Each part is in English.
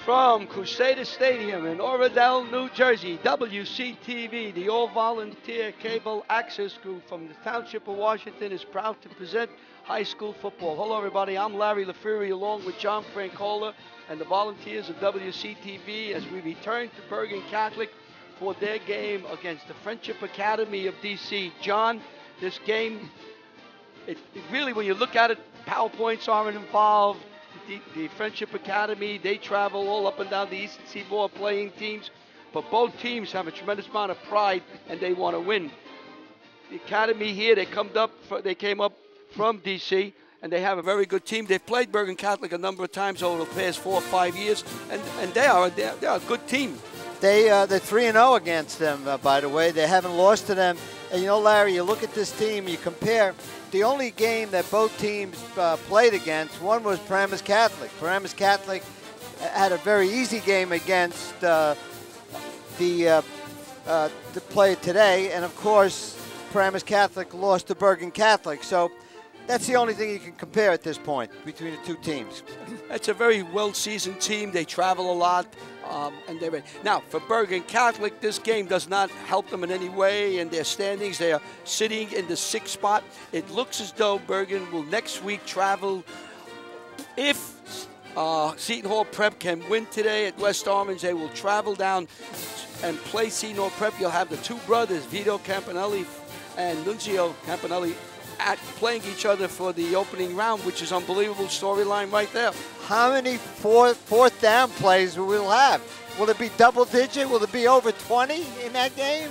From Crusader Stadium in Oradell, New Jersey, WCTV, the all-volunteer cable access group from the Township of Washington, is proud to present high school football. Hello, everybody. I'm Larry LaFury, along with John Francola and the volunteers of WCTV, as we return to Bergen Catholic for their game against the Friendship Academy of D.C. John, this game, it really, when you look at it, PowerPoints aren't involved. The Friendship Academy, they travel all up and down the Eastern Seaboard playing teams, but both teams have a tremendous amount of pride and they want to win. The Academy here, they came up from DC and they have a very good team. They've played Bergen Catholic a number of times over the past 4 or 5 years, and they're a good team. They're 3-0 against them, by the way. They haven't lost to them. And you know, Larry, you look at this team, you compare. The only game that both teams played against, one was Paramus Catholic. Paramus Catholic had a very easy game against the player today, and of course, Paramus Catholic lost to Bergen Catholic. So that's the only thing you can compare at this point between the two teams. It's a very well-seasoned team. They travel a lot. And they're ready. Now, for Bergen Catholic, this game does not help them in any way in their standings. They are sitting in the 6th spot. It looks as though Bergen will next week travel. If Seton Hall Prep can win today at West Orange, they will travel down and play Seton Hall Prep. You'll have the two brothers, Vito Campanelli and Nunzio Campanelli, playing each other for the opening round, which is unbelievable storyline right there. How many fourth down plays will we have? Will it be double digit? Will it be over 20 in that game?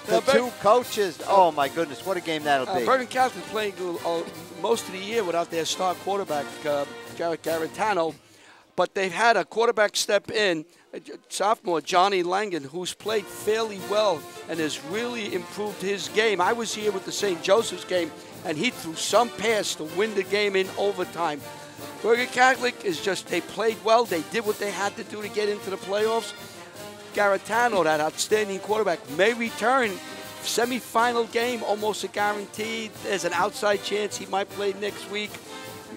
The two coaches, oh my goodness, what a game that'll be. Bergen Catholic playing most of the year without their star quarterback, Garrett Garatano, but they've had a quarterback step in, sophomore Johnny Langen, who's played fairly well and has really improved his game. I was here with the St. Joseph's game, and he threw some pass to win the game in overtime. Bergen Catholic is just, they played well. They did what they had to do to get into the playoffs. Garatano, that outstanding quarterback, may return. Semi-final game, almost a guarantee. There's an outside chance he might play next week.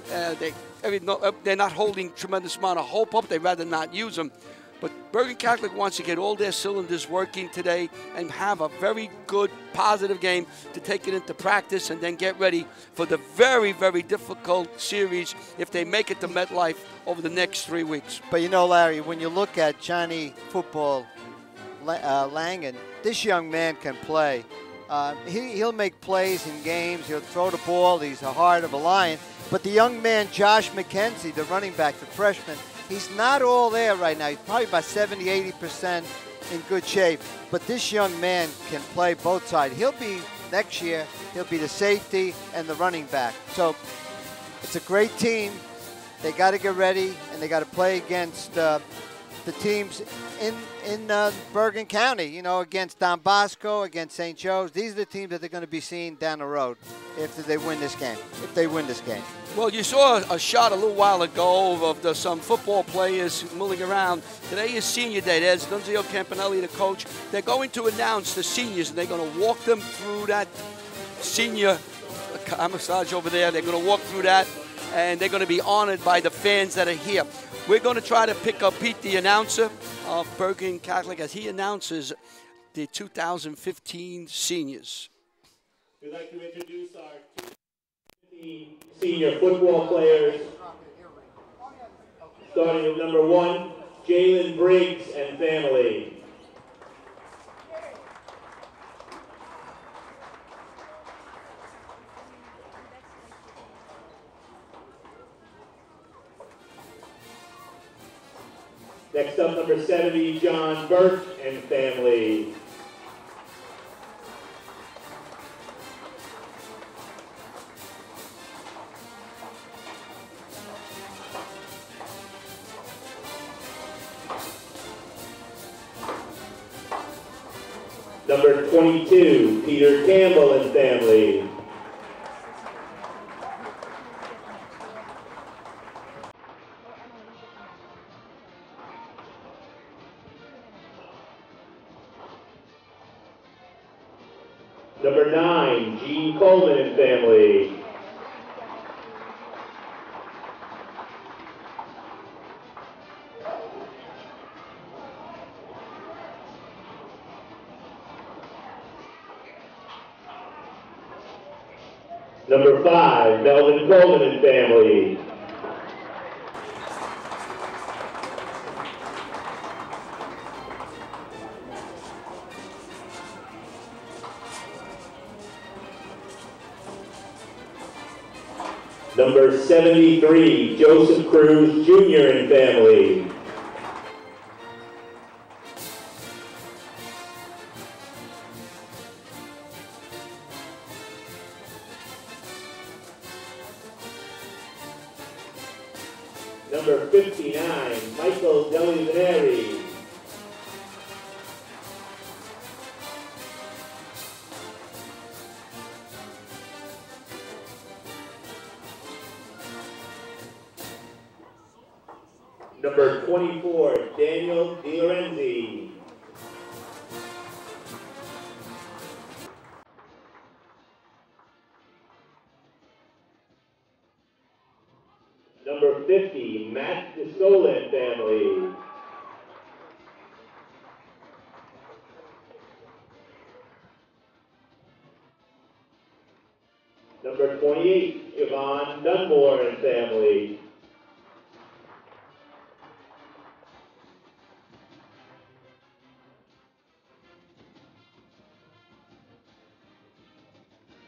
They're not holding tremendous amount of hope up. They'd rather not use them. But Bergen Catholic wants to get all their cylinders working today and have a very good, positive game to take it into practice and then get ready for the very, very difficult series if they make it to MetLife over the next 3 weeks. But you know, Larry, when you look at Johnny Football Langen, this young man can play. He'll make plays in games. He'll throw the ball. He's a heart of a lion. But the young man, Josh McKenzie, the running back, the freshman, he's not all there right now. He's probably about 70, 80% in good shape. But this young man can play both sides. Next year, he'll be the safety and the running back. So it's a great team. They got to get ready, and they got to play against the teams in Bergen County, you know, against Don Bosco, against St. Joe's. These are the teams that they're going to be seeing down the road if they win this game. Well, you saw a shot a little while ago of some football players milling around. Today is senior day. There's Nunzio Campanelli, the coach. They're going to announce the seniors, and they're going to walk them through that senior massage over there. They're going to walk through that, and they're going to be honored by the fans that are here. We're going to try to pick up Pete, the announcer of Bergen Catholic, as he announces the 2015 seniors. We'd like to introduce our 2015 senior football players, starting with number 1, Jalen Briggs and family. Next up, number 70, John Burt and family. Number 22, Peter Campbell and family. Number 9, Gene Coleman and family. Number 5, Melvin Coleman and family. Number 73, Joseph Cruz Jr. and family. Number 59, Michael Delivaneri. Number 24, Daniel DiLorenzi. Number 50, Matt DeSola and family. Number 28, Yvonne Dunmore and family.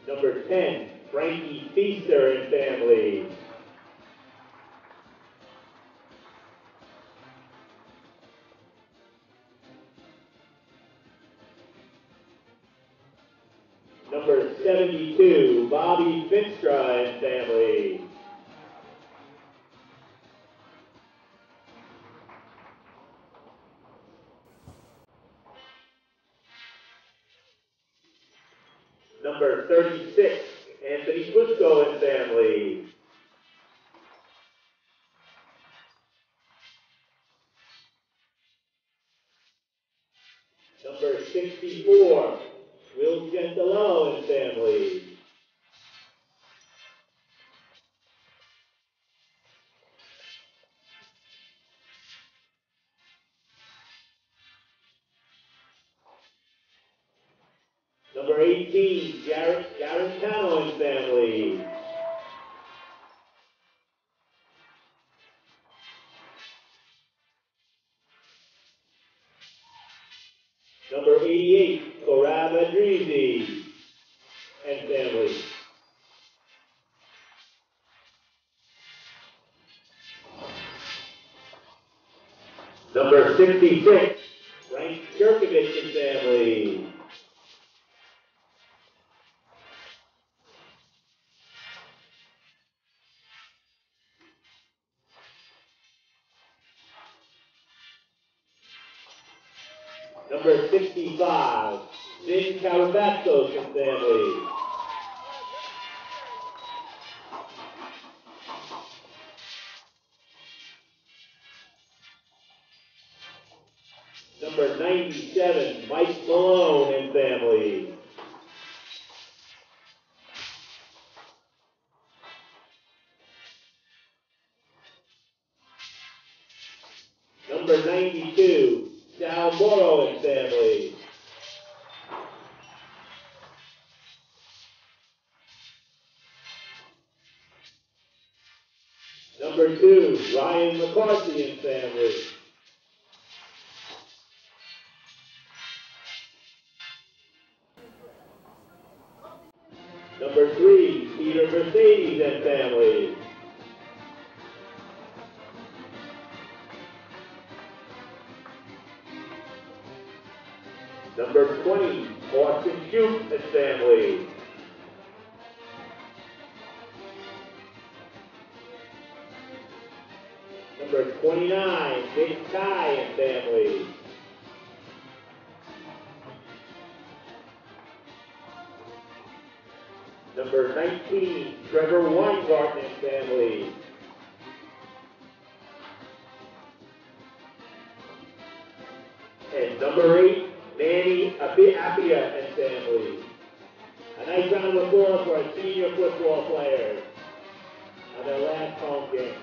Number 10, Frankie Feaster and family. Number 72, Bobby Finstra and family. Number 36, Anthony Fusco and family. Number 64, Will Gentilello and family. Number 18, Garrett Garantano and family. Number 88, Korab Adrizi and family. Number 66, Frank Jerkovich and family. Number 65, Vin Carabastos and family. Number 97, Mike Malone and family. Number 92, Sal Moro and family. Number 2, Ryan McCarthy and family. Number 3, Peter Mercedes and family. Number 20, Austin Shute and family. Number 29, Nick Ty and family. Number 19, Trevor Weingarten and family. And number 8, Manny Apia and family. A nice round of applause for our senior football players on their last home game.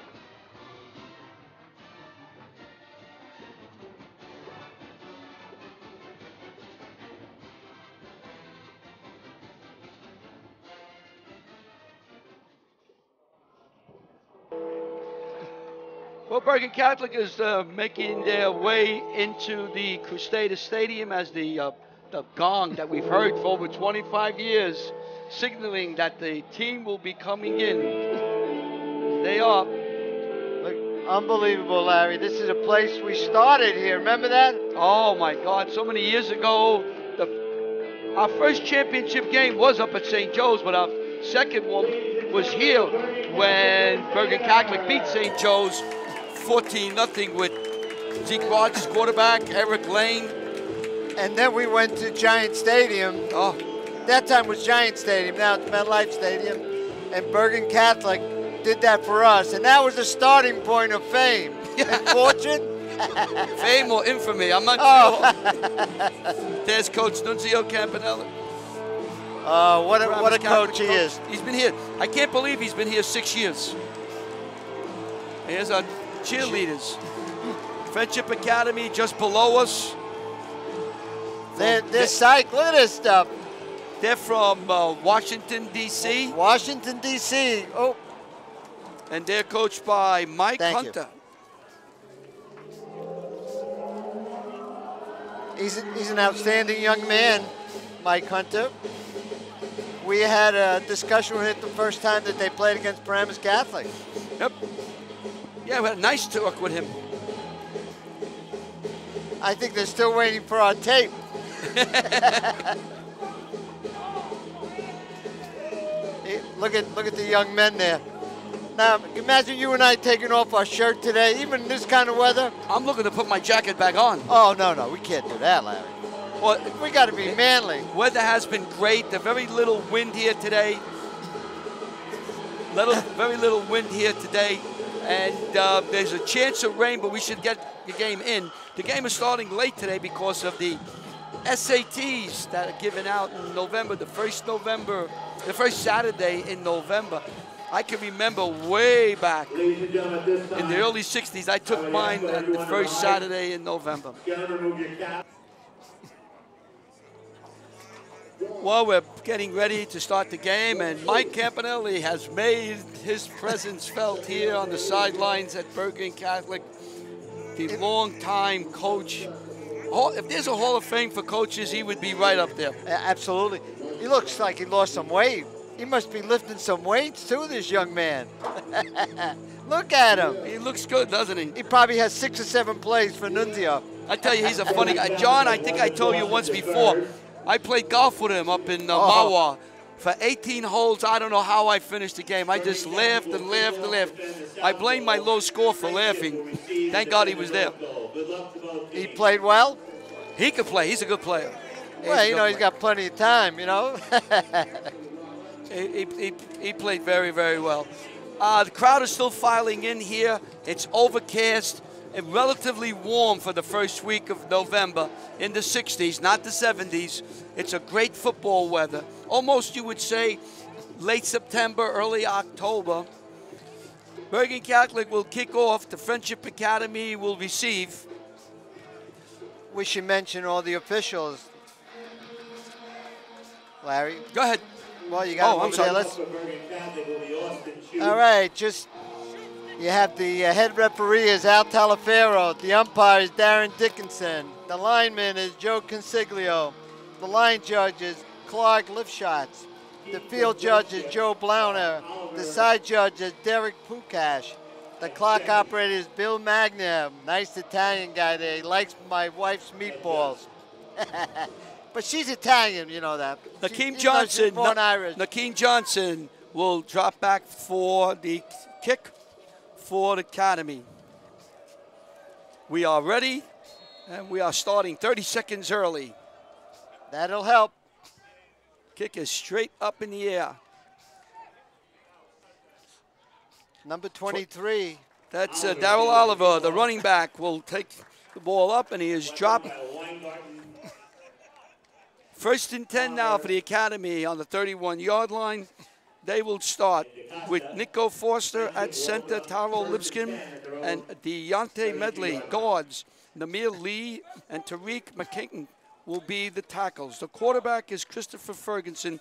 Well, Bergen Catholic is making their way into the Crusader Stadium as the gong that we've heard for over 25 years, signaling that the team will be coming in. They are. Look, unbelievable, Larry. This is a place we started here. Remember that? Oh my God! So many years ago, our first championship game was up at St. Joe's, but our second one was here when Bergen Catholic beat St. Joe's 14-0 with Zeke Rogers quarterback, Eric Lane. And then we went to Giant Stadium. Oh, that time was Giant Stadium. Now it's MetLife Stadium. And Bergen Catholic did that for us. And that was the starting point of fame and fortune. Fame or infamy, I'm not sure. There's Coach Nunzio Campanella. What a coach he is. He's been here. I can't believe he's been here 6 years. Here's our cheerleaders. Friendship Academy just below us. They're psyched. Look at this stuff. They're from Washington, D.C. Washington, D.C. Oh. And they're coached by Mike Hunter. He's an outstanding young man, Mike Hunter. We had a discussion with him the first time that they played against Paramus Catholic. Yep. Yeah, we had a nice talk with him. I think they're still waiting for our tape. Look at the young men there. Now, imagine you and I taking off our shirt today, even in this kind of weather. I'm looking to put my jacket back on. Oh, no, we can't do that, Larry. Well, we got to be manly. Weather has been great. There's very little wind here today. Very little wind here today. And there's a chance of rain, but we should get the game in. The game is starting late today because of the SATs that are given out in November, the first Saturday in November. I can remember way back in the early 60s, I took mine on the first Saturday in November. Well, we're getting ready to start the game, and Mike Campanelli has made his presence felt here on the sidelines at Bergen Catholic, the longtime coach. If there's a Hall of Fame for coaches, he would be right up there. Absolutely. He looks like he lost some weight. He must be lifting some weights too, this young man. Look at him. He looks good, doesn't he? He probably has 6 or 7 plays for Nunzio. I tell you, he's a funny guy. John, I think I told you once before, I played golf with him up in Mawa. For 18 holes, I don't know how I finished the game. I just laughed and laughed and laughed. I blame my low score for laughing. Thank God he was there. He played well? He could play. He's a good player. Well, he's got plenty of time, He played very, very well. The crowd is still filing in here. It's overcast and relatively warm for the first week of November in the 60s, not the 70s. It's a great football weather. Almost, you would say, late September, early October. Bergen Catholic will kick off. The Friendship Academy will receive. We should mention all the officials. Larry? Go ahead. Well, you got I'm sorry. All right, you have the head referee is Al Talaferro. The umpire is Darren Dickinson. The lineman is Joe Consiglio. The line judge is Clark Lifshots. The field judge is Joe Blauner. The side judge is Derek Pukash. The clock operator is Bill Magna. Nice Italian guy there. He likes my wife's meatballs. But she's Italian, you know that. Nakeem Johnson. She's born Irish. Nakeem Johnson will drop back for the kick for the Academy. We are ready, and we are starting 30 seconds early. That'll help. Kick is straight up in the air. Number 23. That's Darrell Oliver, the running back, will take the ball up, and he is dropped. First and 10 now for the Academy on the 31-yard line. They will start with Nico Forster at center, Taro Lipskin, and Deontay Medley, guards. Namir Lee and Tariq McKinnon will be the tackles. The quarterback is Christopher Ferguson.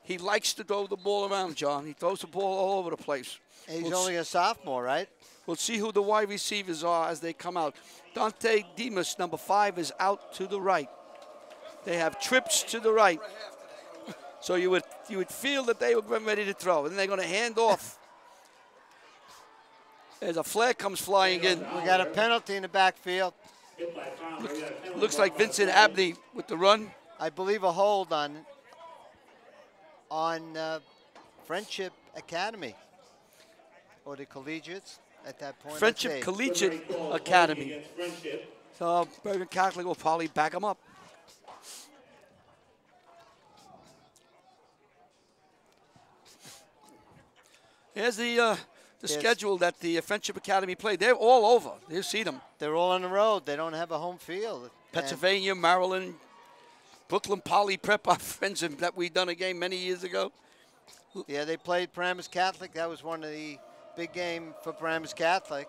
He likes to throw the ball around, John. He throws the ball all over the place. He's only a sophomore, right? We'll see who the wide receivers are as they come out. Dante Demas, number 5, is out to the right. They have trips to the right. So you would feel that they were ready to throw. And they're going to hand off. As a flag comes flying in. We got a penalty in the backfield. Looks like Vincent Abney with the run. I believe a hold on Friendship Academy. Or the Collegiates at that point. Friendship Collegiate Academy. So Bergen Catholic will probably back them up. Here's the schedule that the Friendship Academy played. They're all over. You see them. They're all on the road. They don't have a home field. Pennsylvania, Maryland, Brooklyn Poly Prep, our friends that we done a game many years ago. Yeah, they played Paramus Catholic. That was one of the big game for Paramus Catholic.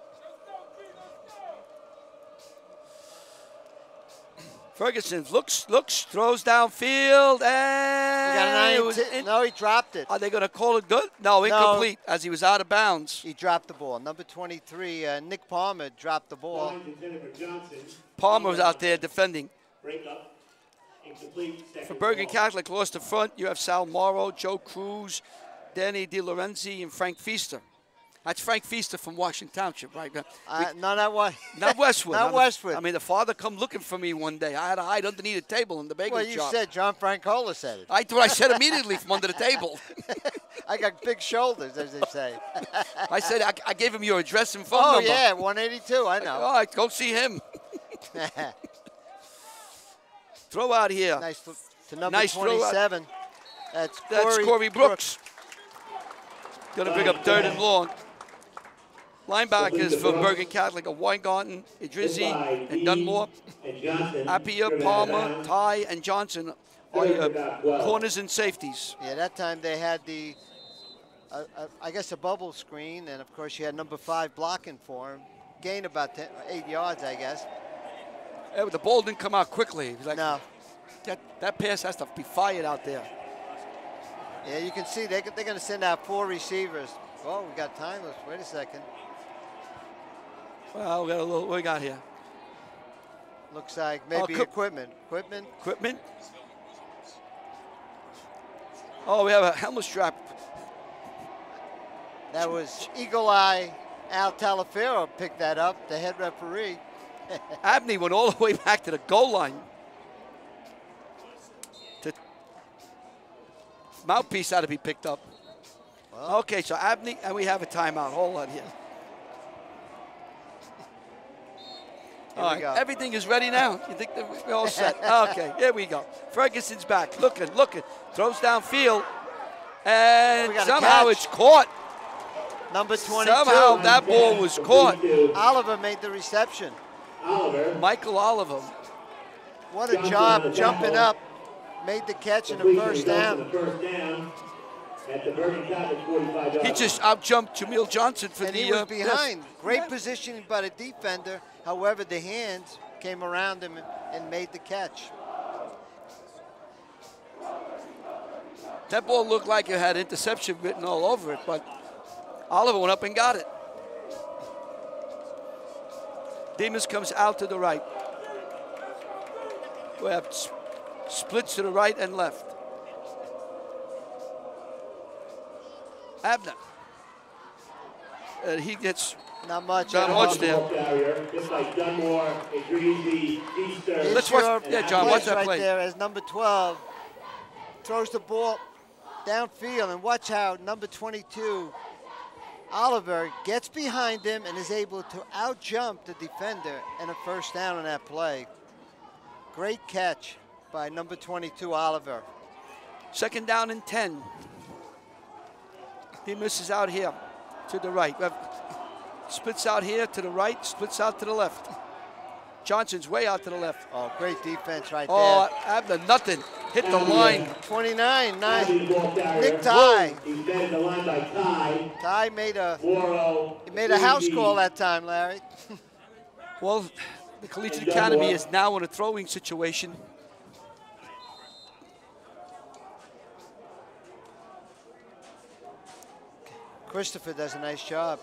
Ferguson looks, throws downfield, and no, he dropped it. Are they going to call it good? No, incomplete, as he was out of bounds. He dropped the ball. Number 23, Nick Palmer, dropped the ball. Palmer was out there defending. For Bergen Catholic, lost the front. You have Sal Morrow, Joe Cruz, Danny DeLorenzi, and Frank Feaster. That's Frank Feaster from Washington Township, right? No, not Westwood. Not Westwood. I mean, the father come looking for me one day. I had to hide underneath a table in the bagel shop. Well, you said John Francola said it. I thought I said immediately from under the table. I got big shoulders, as they say. I said I gave him your address and phone number. Oh, yeah, 182, I know. All right, go see him. Throw out here. Nice to number 27. That's Corey Brooks. Going to bring up 3rd and long. Linebackers for Bergen Catholic are Weingarten, Idrizzi, and Dunmore. Appia, Palmer, Ty, and Johnson are your corners and safeties. Yeah, that time they had the, I guess, a bubble screen, and of course you had number 5 blocking for him. Gained about 8 yards, I guess. Yeah, but the ball didn't come out quickly. Like, no. That pass has to be fired out there. Yeah, you can see they're going to send out 4 receivers. Oh, we got time. Wait a second. Well, we got a little. What we got here? Looks like maybe equipment. Equipment. Oh, we have a helmet strap. That was Eagle Eye Al Talaferro picked that up, the head referee. Abney went all the way back to the goal line. Mouthpiece had to be picked up. Well, okay, so Abney, and we have a timeout. Hold on here. All right, everything is ready now. You think that we're all set? Okay, here we go. Ferguson's back, looking, throws downfield, and somehow it's caught. Number 22. Somehow that ball was caught. Oliver made the reception. Michael Oliver. What a job jumping up. Made the catch in the first down. He just out-jumped Jamil Johnson for and the... he was behind. Great positioning by the defender. However, the hands came around him and made the catch. That ball looked like it had interception written all over it, but Oliver went up and got it. Demas comes out to the right. We have splits to the right and left. Abner. He gets not much. Not much there. Let's watch. Yeah, John, watch that play. Right there as number 12 throws the ball downfield, and watch how number 22 Oliver gets behind him and is able to out-jump the defender and a first down on that play. Great catch by number 22 Oliver. 2nd down and 10. He misses out here to the right. Splits out here to the right, splits out to the left. Johnson's way out to the left. Oh, great defense right there. Abner, nothing. Hit the line. 29, Nick Ty. Ty made a house call that time, Larry. Well, the Collegiate Academy is now in a throwing situation. Christopher does a nice job.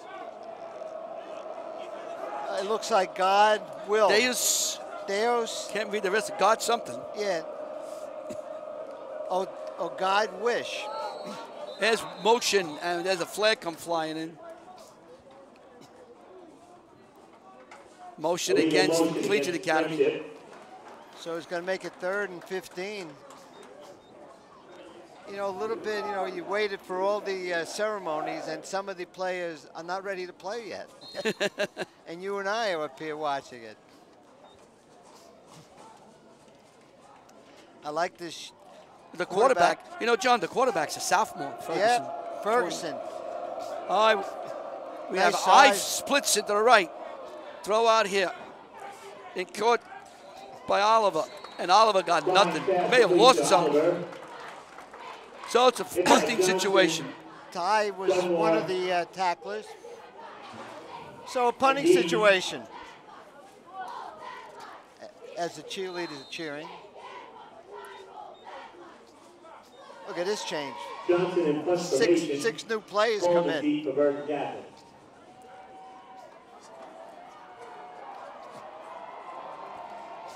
It looks like God will. Deus. Can't read the rest of God something. Yeah. Oh, God wish. There's motion, and there's a flag come flying in. Motion against Collegiate Academy. So he's going to make it 3rd and 15. You know, a little bit, you know, you waited for all the ceremonies, and some of the players are not ready to play yet. And you and I are up here watching it. I like this. The quarterback. You know, John, the quarterback's a sophomore, Ferguson. Yeah, Ferguson. We Nice have size. eye splits it to the right. Throw out here. In court by Oliver. And Oliver got nothing. May have lost something. So it's a punting situation. Ty was one of the tacklers. So a punting situation. As the cheerleaders are cheering. Look at this change. Six new players come in.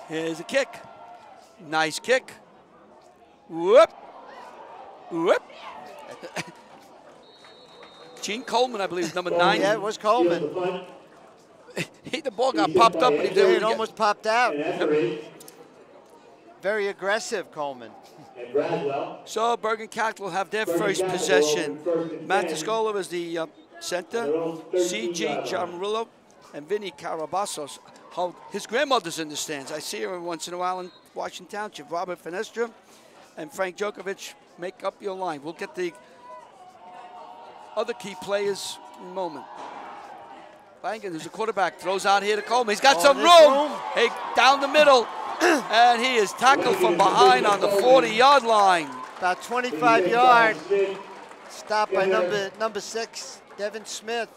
Here's a kick. Nice kick. Whoop. Whoop. Gene Coleman, I believe, number 9. Yeah, it was Coleman. The ball got popped up, but it almost popped out. Very aggressive, Coleman. So Bergen Catholic will have their first possession. Matt Toscola is the center. C.G. Gianmurillo and Vinny Carabassos. His grandmother's in the stands. I see her once in a while in Washington Township. Robert Fenestra and Frank Djokovic make up your line. We'll get the other key players in a moment. Bergen, there's a quarterback, throws out here to Coleman. He's got some room. Hey, down the middle. And he is tackled from behind on the 40-yard line. About 25 yards. Stopped by number 6, Devin Smith.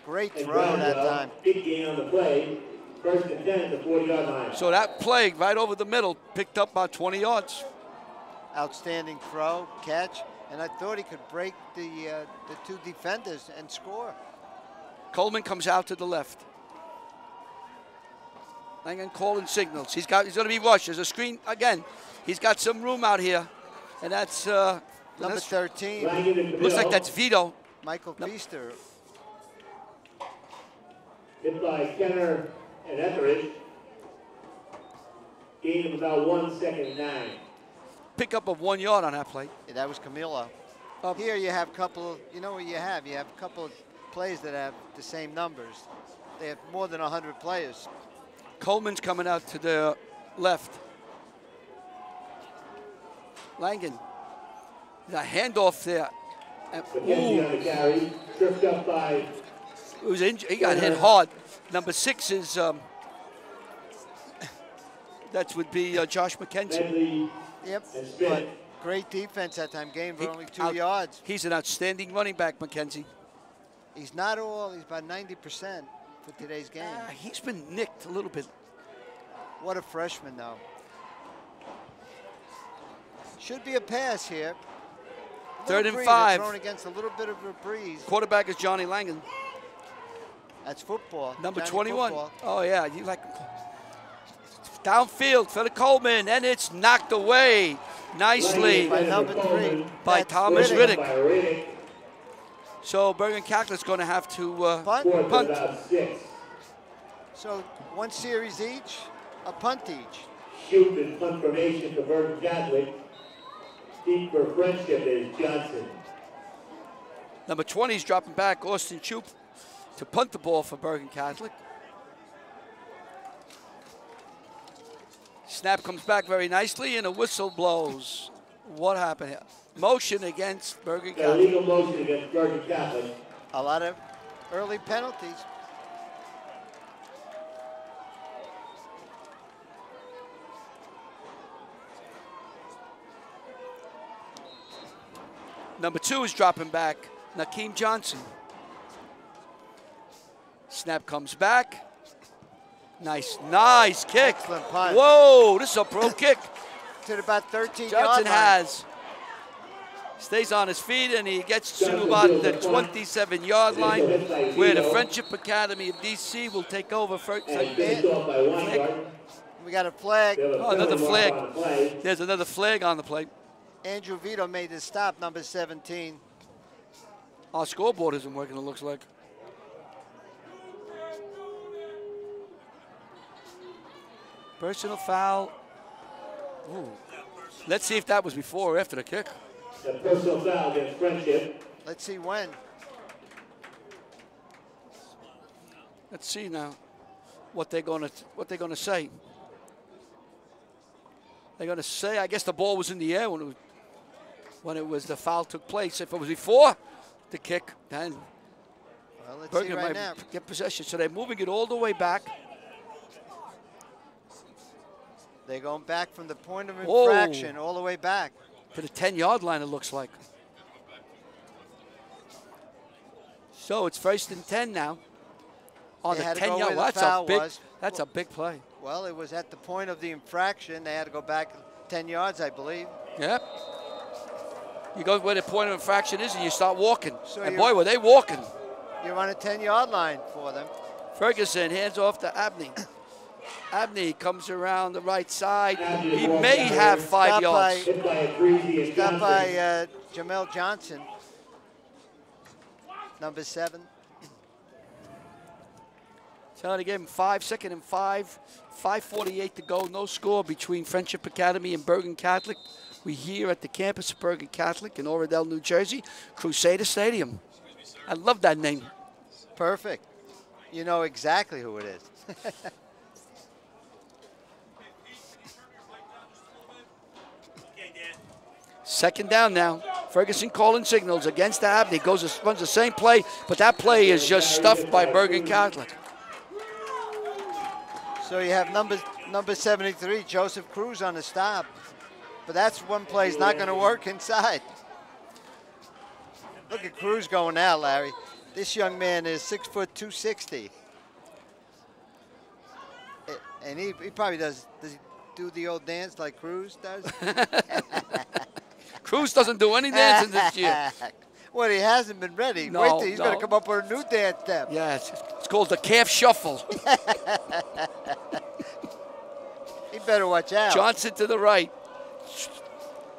Great throw that time. Big gain on the play. 1st and 10 at the 40-yard line. So that play right over the middle picked up about 20 yards. Outstanding throw, catch, and I thought he could break the 2 defenders and score. Coleman comes out to the left. Langen calling signals. He's going to be rushed. There's a screen again. He's got some room out here, and that's number 13. Looks like that's Vito. Michael Feaster. Hit by Kenner and Etheridge. Gain of about 1 second and 9. Pickup of 1 yard on that play. Yeah, that was Camilo. Here you have a couple. You know what you have? You have a couple of plays that have the same numbers. They have more than 100 players. Coleman's coming out to the left. Langen. The handoff there. McKenzie on the carry. Tripped up by. He got hit hard. Number 6 is that would be Josh McKenzie. Yep. But great defense that time. Game for only 2 yards. He's an outstanding running back, McKenzie. He's not all. He's about 90% for today's game. He's been nicked a little bit. What a freshman, though. Should be a pass here. 3rd and 5. Thrown against a little bit of a breeze. Quarterback is Johnny Langen. That's football. Number Johnny 21. Football. Oh, yeah. You like downfield for the Coleman, and it's knocked away nicely by number 3. by Thomas Riddick. So Bergen Catholic's going to have to punt. So 1 series each, a punt each. Shoot and punt formation for Bergen Catholic. Deep for Friendship is Johnson. Number 20 is dropping back, Austin Choop, to punt the ball for Bergen Catholic. Snap comes back very nicely, and a whistle blows. What happened here? Motion against Bergen Catholic. Illegal motion against Bergen Catholic. A lot of early penalties. Number 2 is dropping back, Nakeem Johnson. Snap comes back. Nice kick. Excellent punt. Whoa, this is a pro kick. To about 13 Johnson yard line. has Stays on his feet, and he gets to about the 27-yard line, where the Friendship Academy of DC will take over first. We got a flag. Oh, another flag. There's another flag on the plate. Andrew Vito made the stop, number 17. Our scoreboard isn't working, it looks like. Personal foul. Ooh. Let's see if that was before or after the kick. The personal foul against Friendship. Let's see when. Let's see now what they're gonna say. They're gonna say, I guess the ball was in the air when the foul took place. If it was before the kick, then Bergen might get possession. So they're moving it all the way back. They're going back from the point of infraction all the way back. To the 10-yard line, it looks like. So it's 1st and 10 now. On the 10-yard line, that's a big play. Well, it was at the point of the infraction. They had to go back 10 yards, I believe. Yep. You go where the point of infraction is and you start walking. So and boy, were they walking. You're on a 10-yard line for them. Ferguson hands off to Abney. Abney comes around the right side. He may have 5 yards. Stopped by Jamel Johnson, number 7. So they gave him 5, 2nd and 5. 5:48 to go. No score between Friendship Academy and Bergen Catholic. We're here at the campus of Bergen Catholic in Oradell, New Jersey. Crusader Stadium. I love that name. Perfect. You know exactly who it is. Second down now. Ferguson calling signals against Abney. Runs the same play, but that play is just stuffed by Bergen Catholic. So you have number 73, Joseph Cruz, on the stop. But that's one play's not going to work inside. Look at Cruz going now, Larry. This young man is 6 foot 260. And he probably does he do the old dance like Cruz does? Cruz doesn't do any dancing this year. Well, he hasn't been ready. No, wait till he's going to come up with a new dance step. Yeah, it's called the calf shuffle. He better watch out. Johnson to the right.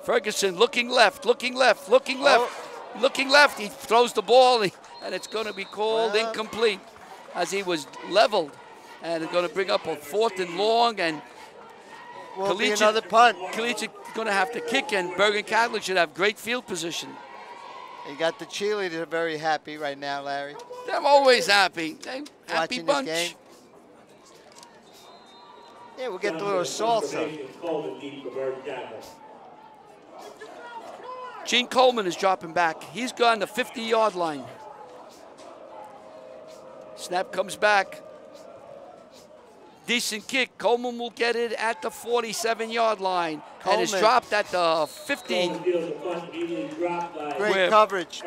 Ferguson looking left, looking left, looking left, looking left. He throws the ball, and it's going to be called incomplete as he was leveled. And it's going to bring up a 4th and long, and will be another punt. Collegiate going to have to kick, and Bergen Catholic should have great field position. You got the cheerleaders very happy right now, Larry. They're always happy. They're happy watching bunch. This game. Yeah, we'll get the little salsa. Gene Coleman is dropping back. He's gone the 50-yard line. Snap comes back. Decent kick. Coleman will get it at the 47-yard line. And is dropped at the 15. Great coverage.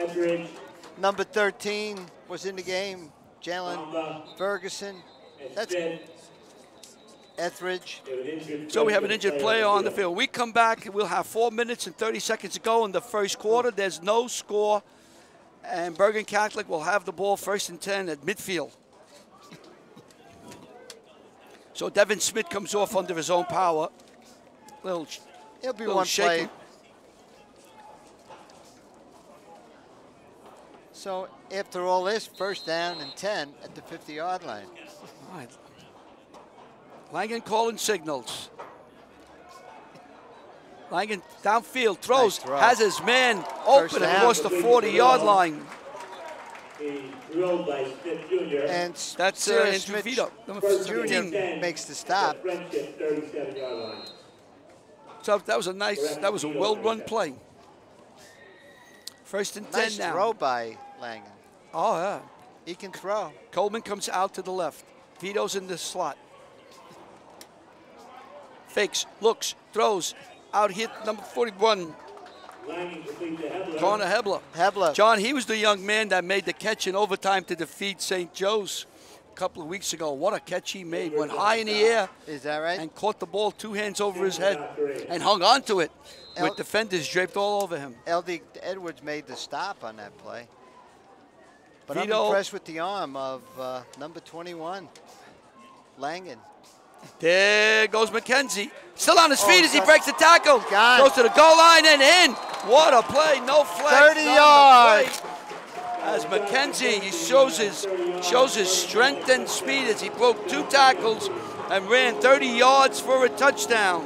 Number 13 was in the game. Jalen Ferguson. That's Etheridge. So we have an injured player on the field. We come back. We'll have 4 minutes and 30 seconds to go in the first quarter. There's no score. And Bergen Catholic will have the ball 1st and 10 at midfield. So Devin Smith comes off under his own power. He'll be one play. So after all this, 1st down and 10 at the 50-yard line. All right. Langen calling signals. Langen downfield, throws, has his man open across the 40-yard line. And that's Andrew Vito, number 15. Makes the stop. So that was a well-run play. 1st and 10 nice now. Throw by Langen. Oh, yeah. He can throw. Coleman comes out to the left. Vito's in the slot. Fakes, looks, throws, out hit number 41. Connor Hebler. Hebler. John, he was the young man that made the catch in overtime to defeat St. Joe's couple of weeks ago. What a catch he made. Went high in the air. Is that right? And caught the ball 2 hands over his head and hung on to it with defenders draped all over him. L.D. Edwards made the stop on that play. But Vito, I'm impressed with the arm of number 21, Langen. There goes McKenzie. Still on his feet as he breaks the tackle. Gone. Goes to the goal line and in. What a play. No flags. 30 yards. As McKenzie, he shows his strength and speed as he broke 2 tackles and ran 30 yards for a touchdown.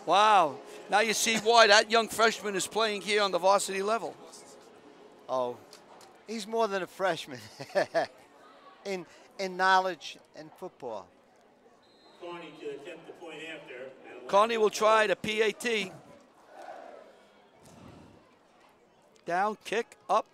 Wow. Now you see why that young freshman is playing here on the varsity level. Oh, he's more than a freshman in knowledge and football. Carney to attempt the point after. Carney will try the PAT. Down, kick, up.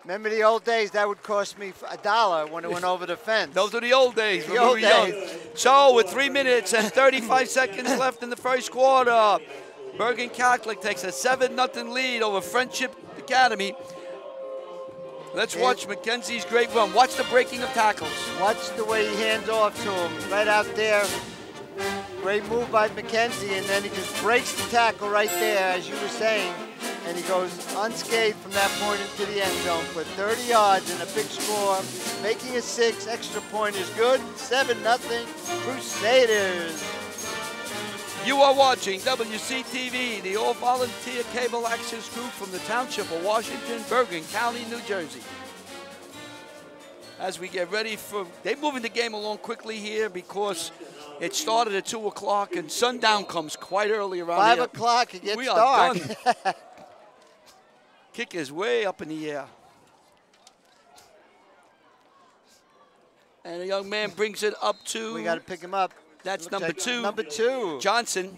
Remember the old days? That would cost me $1 when it went over the fence. Those are the old days. The old days. So with 3 minutes and 35 seconds left in the first quarter, Bergen Catholic takes a 7-0 lead over Friendship Academy. Let's watch McKenzie's great run. Watch the breaking of tackles. Watch the way he hands off to him. Right out there. Great move by McKenzie, and then he just breaks the tackle right there, as you were saying. And he goes unscathed from that point into the end zone for 30 yards and a big score. Making a 6, extra point is good. 7-0 Crusaders. You are watching WCTV, the all-volunteer cable access group from the Township of Washington, Bergen County, New Jersey. As we get ready for, they're moving the game along quickly here because it started at 2 o'clock and sundown comes quite early around 5 here. o'clock, it gets we dark. Are done. Kick is way up in the air. And a young man brings it up to. We got to pick him up. That's number 2. Number 2. Johnson.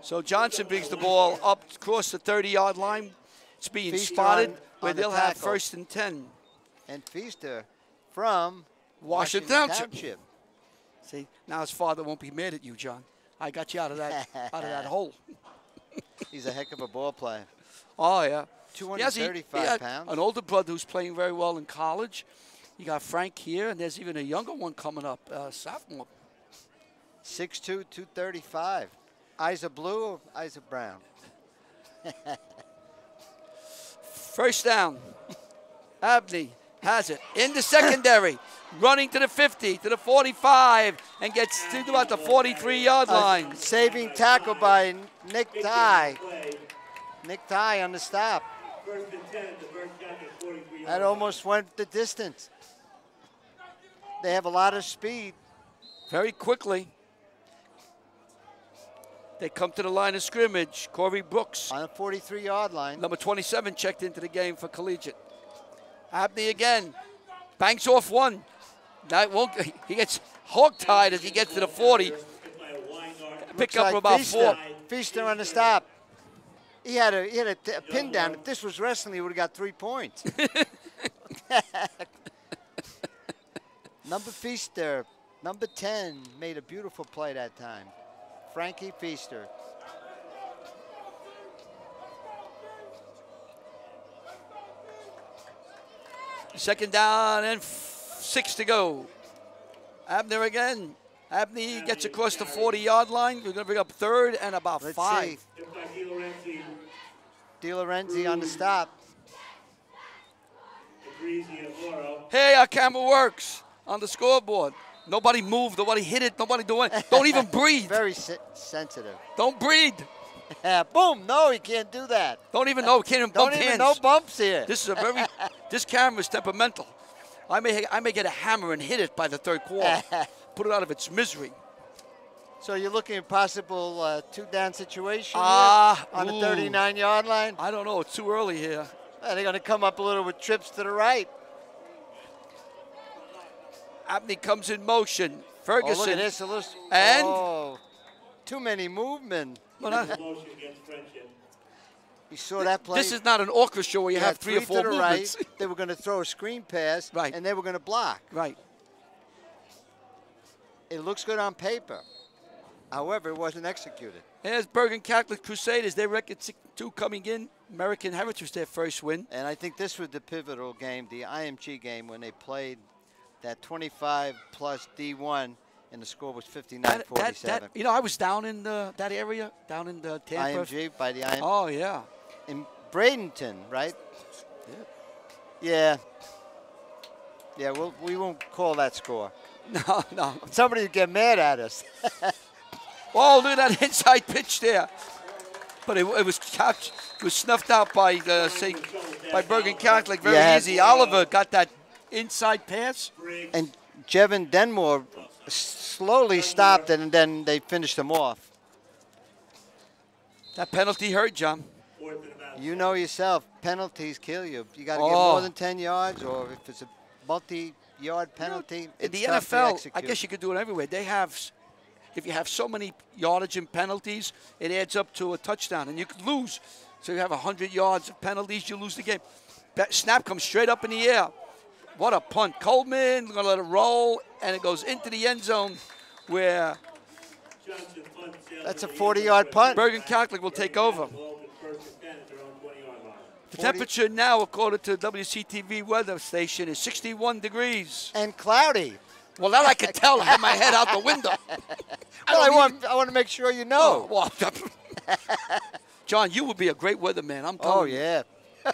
So Johnson brings the ball up across the 30-yard line. It's being spotted where they'll have 1st and 10. And Feaster from Washington Township. See, now his father won't be mad at you, John. I got you out of that hole. He's a heck of a ball player. Oh, yeah. 235 pounds. An older brother who's playing very well in college. You got Frank here, and there's even a younger one coming up, sophomore. 6'2", 235. Eyes are blue or eyes are brown? First down. Abney has it in the secondary. Running to the 50, to the 45, and gets to about the 43-yard line. Saving tackle by Nick Ty. Nick Ty on the stop. That almost went the distance. They have a lot of speed. Very quickly. They come to the line of scrimmage. Corey Brooks. On the 43-yard line. Number 27 checked into the game for Collegiate. Abney again. Banks off one. That won't, he gets hog-tied as he gets to the 40. Pick up about Feaster. 4. Feaster on the stop. He had a pin down. If this was wrestling, he would have got 3 points. Number Feaster, number 10, made a beautiful play that time. Frankie Feaster. Second down and 6 to go. Abner again. Abney gets across the 40-yard line. We're going to bring up 3rd and about 5. DiLorenzi on the stop. Hey, our camera works on the scoreboard. Nobody moved. Nobody hit it. Nobody doing it. Don't even breathe. Very sensitive. Don't breathe. Boom. No, he can't do that. Don't even know. Can't even bump hands. No bumps here. This is a very. This camera is temperamental. I may get a hammer and hit it by the 3rd quarter. Put it out of its misery. So you're looking at possible 2-down situation on the 39-yard line? I don't know. It's too early here. Well, they're going to come up a little with trips to the right. Abney comes in motion. Ferguson. Oh, look at this. And? Too many movement. Well, you saw that play? This is not an orchestra where you have 3 or 4 movements. Right. They were going to throw a screen pass, and they were going to block. Right. It looks good on paper. However, it wasn't executed. There's Bergen Catholic Crusaders. Their record 6-2 coming in. American Heritage was their first win. And I think this was the pivotal game, the IMG game, when they played that 25 plus D1, and the score was 59-47. You know, I was down in that area, down in the Tampa. IMG, by the IMG. Oh, yeah. In Bradenton, right? Yeah. Yeah, we won't call that score. No, no. Somebody would get mad at us. Oh, look at that inside pitch there. But it was captured. It was snuffed out by Bergen Catholic very easy. Oliver got that inside pass. And Jevin Denmore slowly stopped, and then they finished him off. That penalty hurt, John. You know yourself, penalties kill you. You got to get more than 10 yards, or if it's a multi-yard penalty, in the tough to NFL, execute. I guess you could do it everywhere. They have, if you have so many yardage and penalties, it adds up to a touchdown, and you could lose. So you have 100 yards of penalties, you lose the game. That snap comes straight up in the air. What a punt. Coleman going to let it roll, and it goes into the end zone where that's a 40-yard punt. Bergen Catholic will take over. The temperature now, according to WCTV weather station, is 61 degrees. And cloudy. Well, that I could tell. I had my head out the window. Well, I want to make sure you know. Oh, well, John, you would be a great weatherman. I'm telling you. Oh, yeah.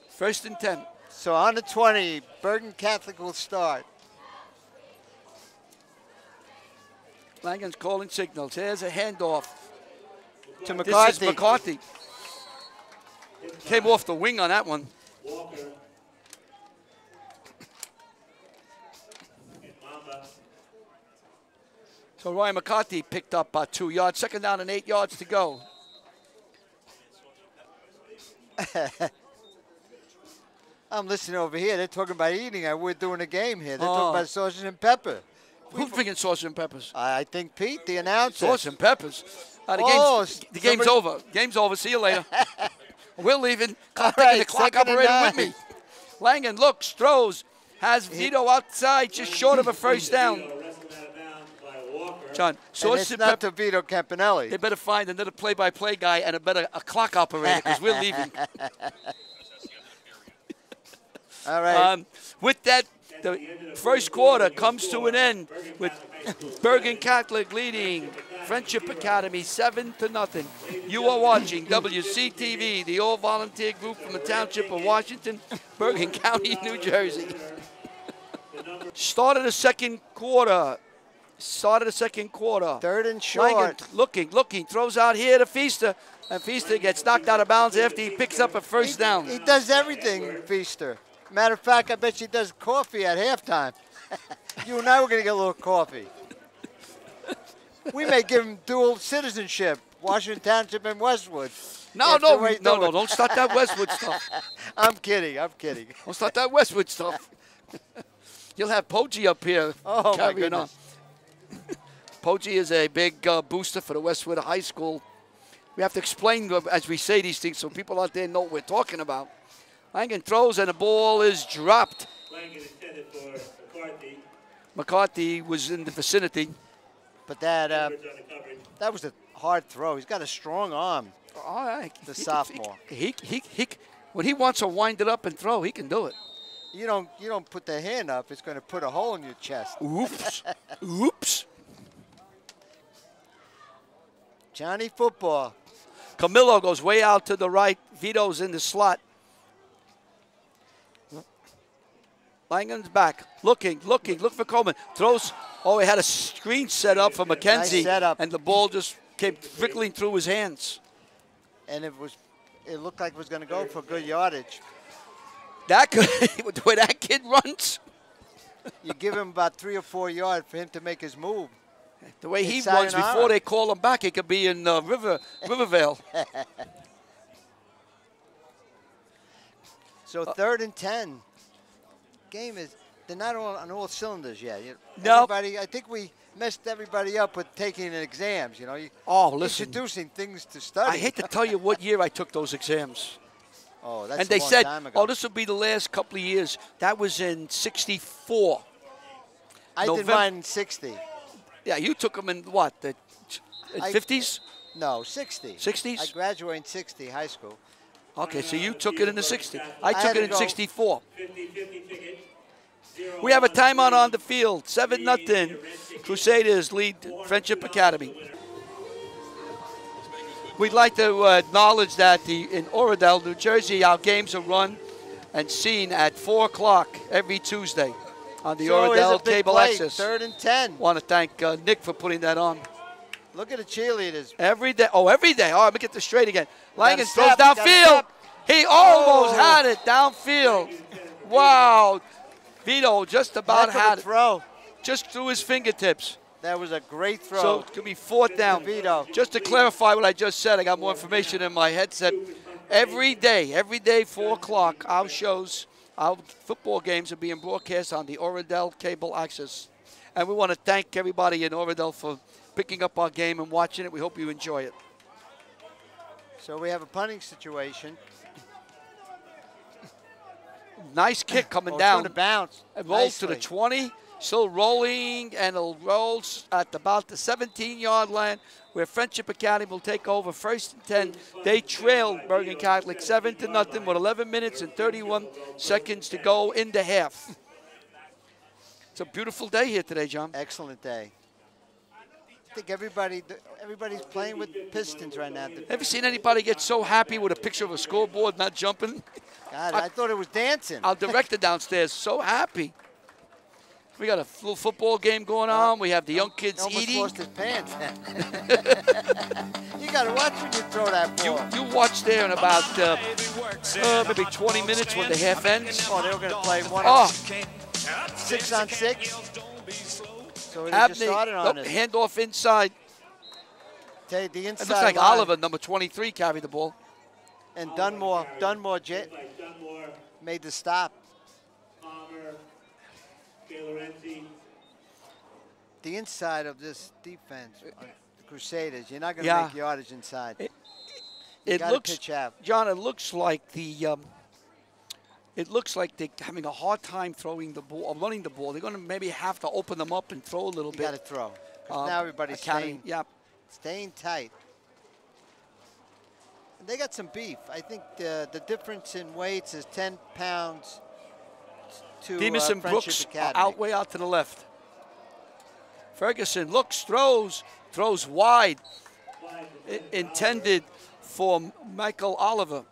First and 10. So on the 20, Bergen Catholic will start. Langen's calling signals. Here's a handoff to McCarthy. This is McCarthy. Came off the wing on that one. So Ryan McCarthy picked up 2 yards. Second down and 8 yards to go. I'm listening over here. They're talking about eating. We're doing a game here. They're talking about sausage and pepper. Who's bringing sausage and peppers? I think Pete, the announcer. Sausage and peppers. The game's over. Game's over. See you later. We're leaving. Taking the clock operator with me. Langen looks, throws, has Vito outside, just short of a first down. John, sausage and not to Vito Campanelli. They better find another play-by-play guy and a clock operator because we're leaving. All right. With that, the first quarter comes to an end with Bergen Catholic leading Friendship Academy 7-0. You are watching WCTV, the all-volunteer group from the Township of Washington, Bergen County, New Jersey. Start of the second quarter. Third and short. Langen looking, throws out here to Feaster, and Feaster gets knocked out of bounds after he picks up a first down. He does everything, Feaster. Matter of fact, I bet you does coffee at halftime. You and I were going to get a little coffee. We may give him dual citizenship, Washington Township and Westwood. No, don't start that Westwood stuff. I'm kidding. Don't start that Westwood stuff. You'll have Poggi up here carrying on. Poggi is a big booster for the Westwood High School. We have to explain as we say these things so people out there know what we're talking about. Langen throws and the ball is dropped. Langen intended for McCarthy. McCarthy was in the vicinity. But that was a hard throw. He's got a strong arm. All right. The sophomore. When he wants to wind it up and throw, he can do it. You don't put the hand up. It's going to put a hole in your chest. Oops. Oops. Johnny football. Camillo goes way out to the right. Vito's in the slot. Langen's back. Looking for Coleman. Throws. Oh, he had a screen set up for McKenzie. Nice setup. And the ball just came trickling through his hands. And it looked like it was going to go for good yardage. The way that kid runs. You give him about 3 or 4 yards for him to make his move. The way he runs before they call him back, he could be in Rivervale. So 3rd and 10. They're not on all cylinders yet. No. I think we messed everybody up with taking exams. Listen. Introducing things to study. I hate to tell you what year I took those exams. Oh, that's and they a long said, time ago. this will be the last couple of years. That was in '64. I did mine in '60. Yeah, you took them in what, the 50s? No, 60. 60s? I graduated in 60, high school. Okay, so you took it in the 60s. I took it in go. 64. We have a timeout on the field. 7-0. Crusaders lead Friendship Academy. We'd like to acknowledge that in Oradell, New Jersey, our games are run and seen at 4 o'clock every Tuesday on the Oradell Cable Access. 3rd and 10. Want to thank Nick for putting that on. Look at the cheerleaders. Every day. Oh, every day. All right, let me get this straight again. Langen throws step, downfield. He almost had it downfield. Wow. Vito just about had it. Throw. Just through his fingertips. That was a great throw. So it could be 4th down. Vito. Just to clarify what I just said, I got more information in my headset. Every day, 4 o'clock, our shows, our football games are being broadcast on the Oradell Cable Access. And we want to thank everybody in Oradell for picking up our game and watching it. We hope you enjoy it. So we have a punting situation. Nice kick coming down. It's going to bounce. It rolls to the 20. Still rolling, and it'll roll at about the 17-yard line where Friendship Academy will take over 1st and 10. They trail Bergen Catholic 7-0 with 11 minutes and 31 seconds to go in the half. It's a beautiful day here today, John. Excellent day. I think everybody's playing with Pistons right now. Have you seen anybody get so happy with a picture of a scoreboard not jumping? God, I thought it was dancing. Our director downstairs, so happy. We got a little football game going on. We have the young kids eating. Almost lost his pants. You got to watch when you throw that ball. You watch there in about maybe 20 minutes when the half ends. Oh, they were going to play 6 on 6. So they just started on it. Handoff inside. The inside it looks like line. Oliver, number 23, carried the ball. And Dunmore made the stop. The inside of this defense, the Crusaders, you're not going to make yardage inside. It looks, pitch out. John, it looks like they're having a hard time throwing the ball, or running the ball. They're going to maybe have to open them up and throw a little bit. You got to throw. Now everybody's staying tight. And they got some beef. I think the difference in weights is 10 pounds to Demas and Brooks Academy. way out to the left. Ferguson looks, throws wide. Intended for Michael Oliver.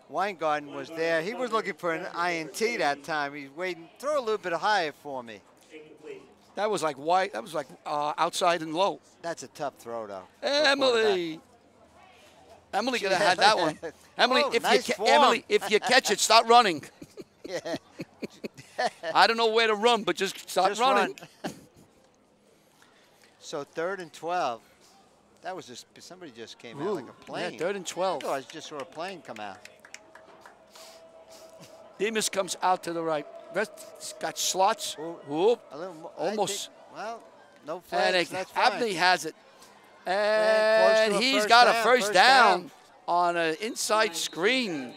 Weingarten was there. He was looking for an INT that time. He's waiting. Throw a little bit higher for me. That was like wide. That was like outside and low. That's a tough throw, though. Emily could have had that one. Emily, Emily, if you catch it, start running. Yeah. I don't know where to run, but just start running. Run. So 3rd and 12. That was just somebody just came out like a plane. Yeah, 3rd and 12. I just saw a plane come out. Demas comes out to the right. He's got slots. Almost. No flags. That's fine. Abney has it. And he's got a first down on an inside screen.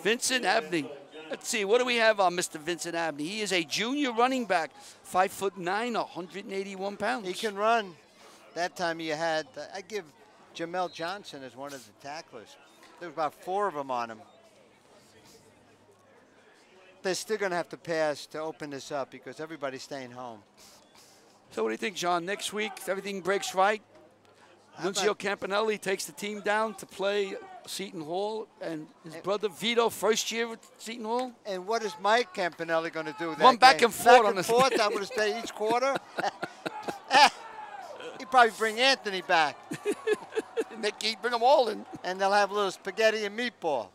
Vincent Abney. Let's see, what do we have on Mr. Vincent Abney? He is a junior running back, 5'9", 181 pounds. He can run. That time you had, I give Jamel Johnson as one of the tacklers. There was about 4 of them on him. They're still going to have to pass to open this up because everybody's staying home. So what do you think, John? Next week, if everything breaks right, Nunzio Campanelli takes the team down to play Seton Hall, and his brother Vito, first year at Seton Hall. And what is Mike Campanelli going to do? Run back and forth on the fourth. I'm going to stay each quarter. He'd probably bring Anthony back. He'd bring them all in. And they'll have a little spaghetti and meatball.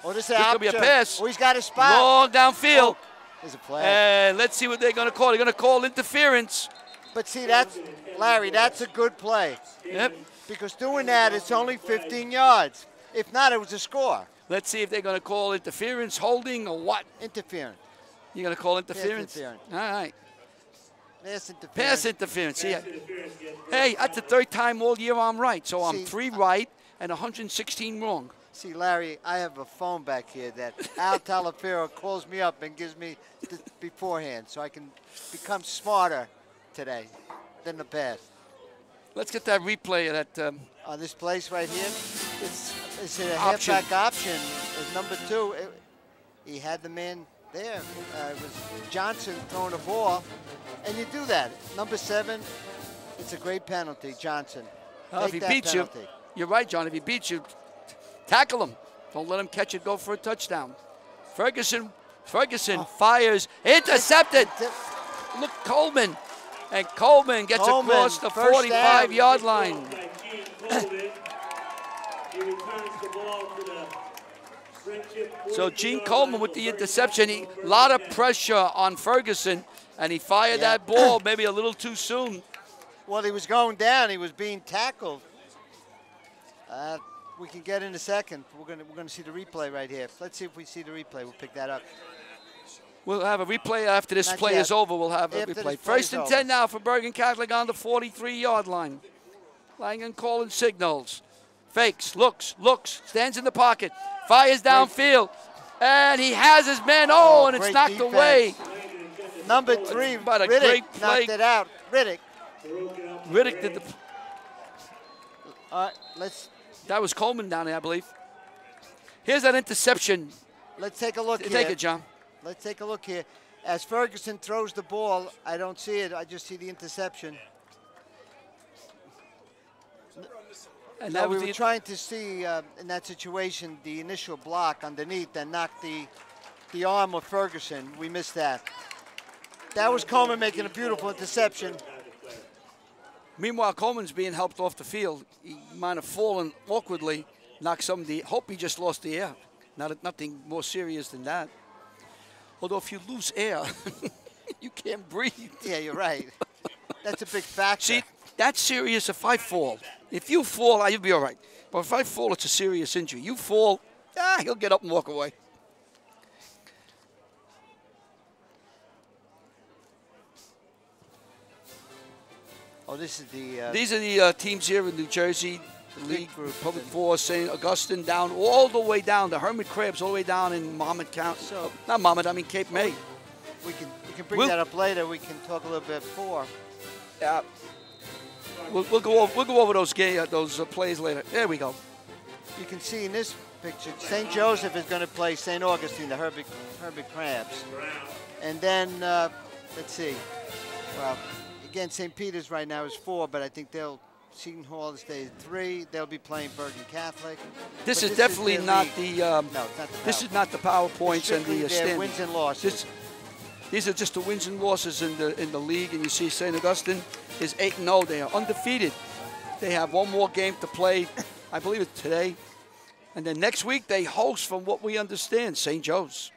Or this could be a pass. Oh, he's got a spot. Long downfield. There's a flag. And let's see what they're going to call. They're going to call interference. But see, Larry, that's a good play. Yep. Because doing that, it's only 15 yards. If not, it was a score. Let's see if they're going to call interference, holding, or what. Interference. You're going to call interference? Pass interference. All right. Pass interference. Pass interference. Yeah. Hey, that's the 3rd time all year I'm right. So I'm 3 right and 116 wrong. See, Larry, I have a phone back here that Al Talaferro calls me up and gives me beforehand, so I can become smarter today than the past. Let's get that replay of that. This place right here, it's a Option. halfback option. It's number 2. He had the man there. It was Johnson throwing the ball, and you do that. Number 7, it's a great penalty, Johnson. If he beats you, you're right, John. If he beats you, tackle him. Don't let him catch it, go for a touchdown. Ferguson fires, intercepted. Look, Coleman. And Coleman gets across the 45-yard line. So Gene Coleman with the interception. A lot of pressure on Ferguson, and he fired that ball maybe a little too soon. Well, he was going down. He was being tackled. We can get in a second. We're gonna see the replay right here. Let's see if we see the replay. We'll pick that up. We'll have a replay after this play is over. We'll have a replay. First and 10 now for Bergen Catholic on the 43-yard line. Langen calling signals. Fakes, looks, stands in the pocket, fires downfield, and he has his man. And it's knocked away. Number 3, But a Riddick great play. knocked it out. Riddick did the. let's. That was Coleman down there, I believe. Here's that interception. Let's take a look here. Take it, John. Let's take a look here. As Ferguson throws the ball, I don't see it. I just see the interception. And No, that we was were trying to see in that situation the initial block underneath that knocked the arm of Ferguson. We missed that. That was Coleman making a beautiful interception. Meanwhile, Coleman's being helped off the field. He might have fallen awkwardly, knocked somebody. Hope he just lost the air. Nothing more serious than that. Although if you lose air, you can't breathe. Yeah, you're right. That's a big factor. See, that's serious if I fall. If you fall, you'll be all right. But if I fall, it's a serious injury. You fall, he'll get up and walk away. Oh, this is the... These are the teams here in New Jersey. The league, Public Force, St. Augustine, down all the way down. The Hermit Crabs all the way down in Monmouth County. So, not Monmouth, I mean Cape May. We can bring that up later. We can talk a little bit more. Yeah. We'll go over those plays later. There we go. You can see in this picture, St. Joseph is going to play St. Augustine, the Herbert Crabs. And then, let's see. Well, again, St. Peter's right now is 4, but I think Seton Hall is 3. They'll be playing Bergen Catholic. This is definitely not the. No, it's not the this is not the PowerPoints and the standings. Wins and losses. These are just the wins and losses in the league, and you see St. Augustine is 8-0. They are undefeated. They have one more game to play, I believe it's today, and then next week they host, from what we understand, St. Joe's.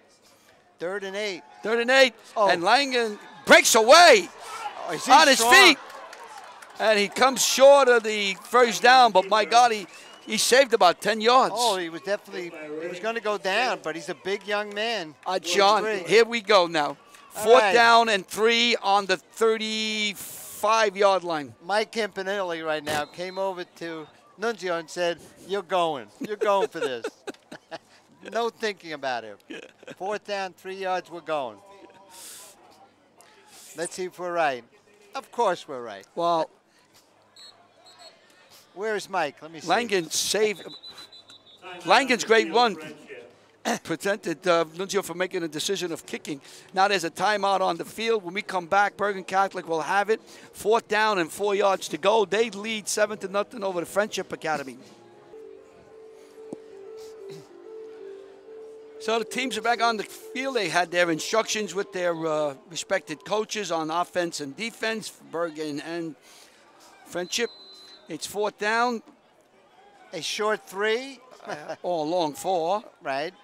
3rd and 8. 3rd and 8, and Langen breaks away on his feet, and he comes short of the first down. But my God, he saved about 10 yards. Oh, he was definitely going to go down, but he's a big young man. John, here we go now. 4th down and 3 on the 35-yard line. Mike Campanelli right now came over to Nunzio and said, "You're going for this." No thinking about it. 4th down, 3 yards, we're going. Let's see if we're right. Of course we're right. Well, where is Mike? Let me see. Langen's great run prevented Nunzio from making a decision of kicking. Now there's a timeout on the field. When we come back, Bergen Catholic will have it. 4th down and 4 yards to go. They lead 7-0 over the Friendship Academy. So the teams are back on the field. They had their instructions with their respected coaches on offense and defense for Bergen and Friendship. It's 4th down. A short 3. Or a long 4. Right.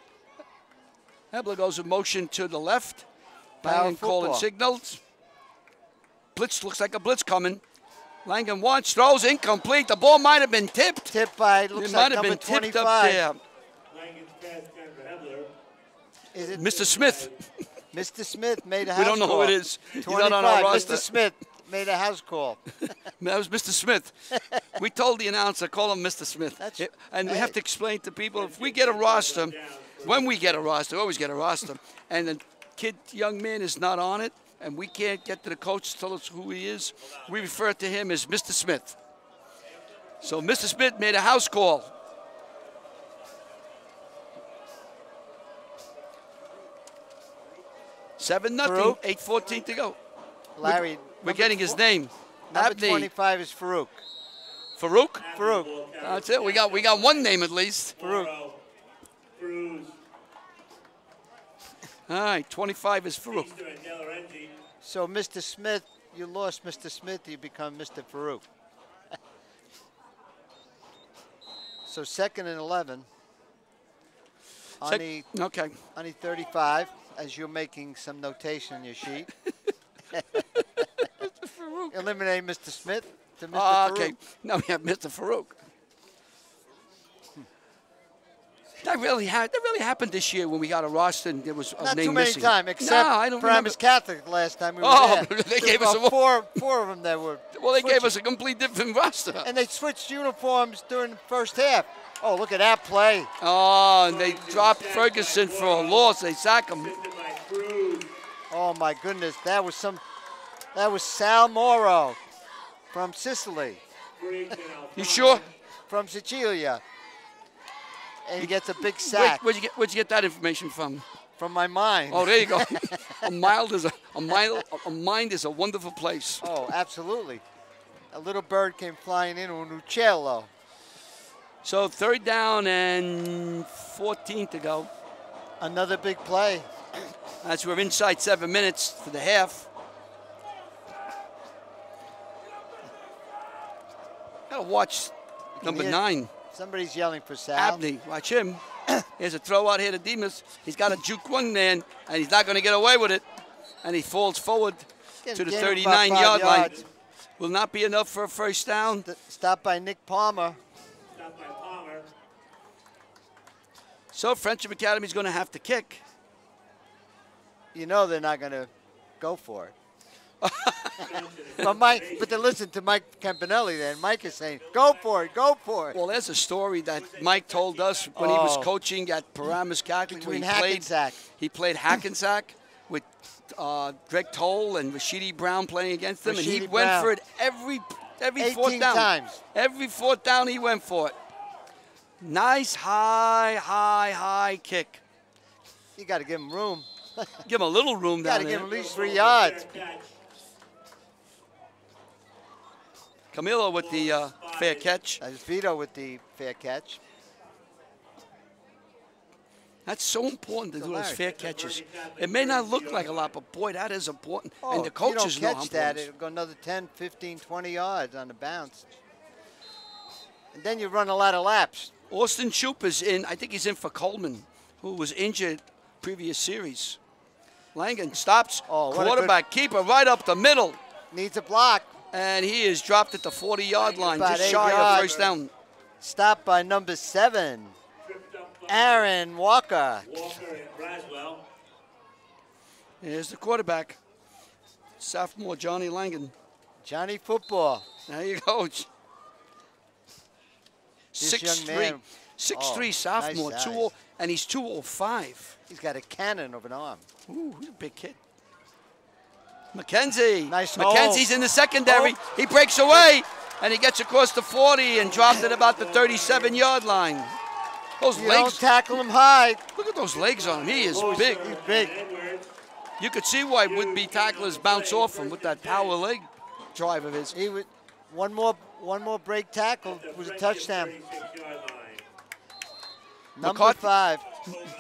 Hebler goes in motion to the left. Langen calling signals. Blitz, looks like a blitz coming. Langen wants, throws, incomplete. The ball might have been tipped. Tipped by, looks like number 25. Tipped up there. Langen's pass time for Hebler. Mr. Smith. Mr. Smith made a house We don't know call. who it is. 25, He's not on our roster. Mr. Smith. made a house call. That was Mr. Smith. We told the announcer, call him Mr. Smith. And we hey. have to explain to people, if we get a roster, when we get a roster, we always get a roster, and the young man is not on it, and we can't get to the coach to tell us who he is, we refer to him as Mr. Smith. So Mr. Smith made a house call. Seven Farouk. 0, 8:14 to go. Larry. We're getting his name. Number Abney. 25 is Farouk. Farouk? Farouk. That's it. We got one name at least. Farouk. All right, 25 is Farouk. So, Mr. Smith, you lost Mr. Smith, you become Mr. Farouk. So, 2nd and 11. On the 35, as you're making some notation on your sheet. Eliminate Mr. Smith to Mr. Farouk. Okay, now we have Mr. Farouk. That really happened this year when we got a roster and there was a Not name too many missing. times, except Paramus Catholic the last time we were there. They gave us four of them that were. Well, they switching. gave us a complete different roster. And they switched uniforms during the first half. Oh, look at that play. Oh, and they dropped Ferguson for a loss. They sack him. Oh my goodness, that was Sal Moro from Sicily. You sure? From Sicilia. And he gets a big sack. Where'd you get that information from? From my mind. Oh, there you go. a mind is a wonderful place. Oh, absolutely. A little bird came flying in, un uccello. So 3rd down and 14 to go. Another big play. As we're inside 7 minutes for the half. Gotta watch number 9. Somebody's yelling for Sal. Abney, watch him. Here's a throw out here to Demas. He's got a juke one man, and he's not going to get away with it. And he falls forward to the 39-yard line. Will not be enough for a first down. Stopped by Nick Palmer. So Friendship Academy's going to have to kick. You know they're not going to go for it. but they listen to Mike Campanelli then. Mike is saying, go for it, go for it. Well, there's a story that Mike told us when he was coaching at Paramus Catholic. Between Hackensack. He played Hackensack with Greg Toll and Rashidi Brown playing against him. And he went for it every 4th down. times. Every 4th down he went for it. Nice high kick. You got to give him room. Give him a little room down there. Got to give him at least 3 yards. Camilo with the fair catch. That's Vito with the fair catch. That's so important to do those fair catches. It may not look like a lot, but boy, that is important. Oh, and the coaches if you don't know catch how that, important. it'll go another 10, 15, 20 yards on the bounce. And then you run a lot of laps. Austin Shoup is in. I think he's in for Coleman, who was injured previous series. Langen stops. Quarterback keeper right up the middle. Needs a block. And he is dropped at the 40-yard line, About just 8 shy yards. of first down. Stopped by number 7, Aaron Walker. Here's the quarterback, sophomore Johnny Langen. Johnny Football. There you go. 6'3", 6'3", sophomore, nice 2-0, and he's 205. He's got a cannon of an arm. Ooh, he's a big kid. McKenzie. Nice McKenzie's in the secondary. He breaks away, and he gets across the 40 and dropped at about the 37-yard line. Those You legs. don't tackle him high. Look at those legs on him. He is big. He's big. You could see why would-be tacklers bounce off him with that power leg drive of his. He would one more break tackle was a touchdown. Number 5.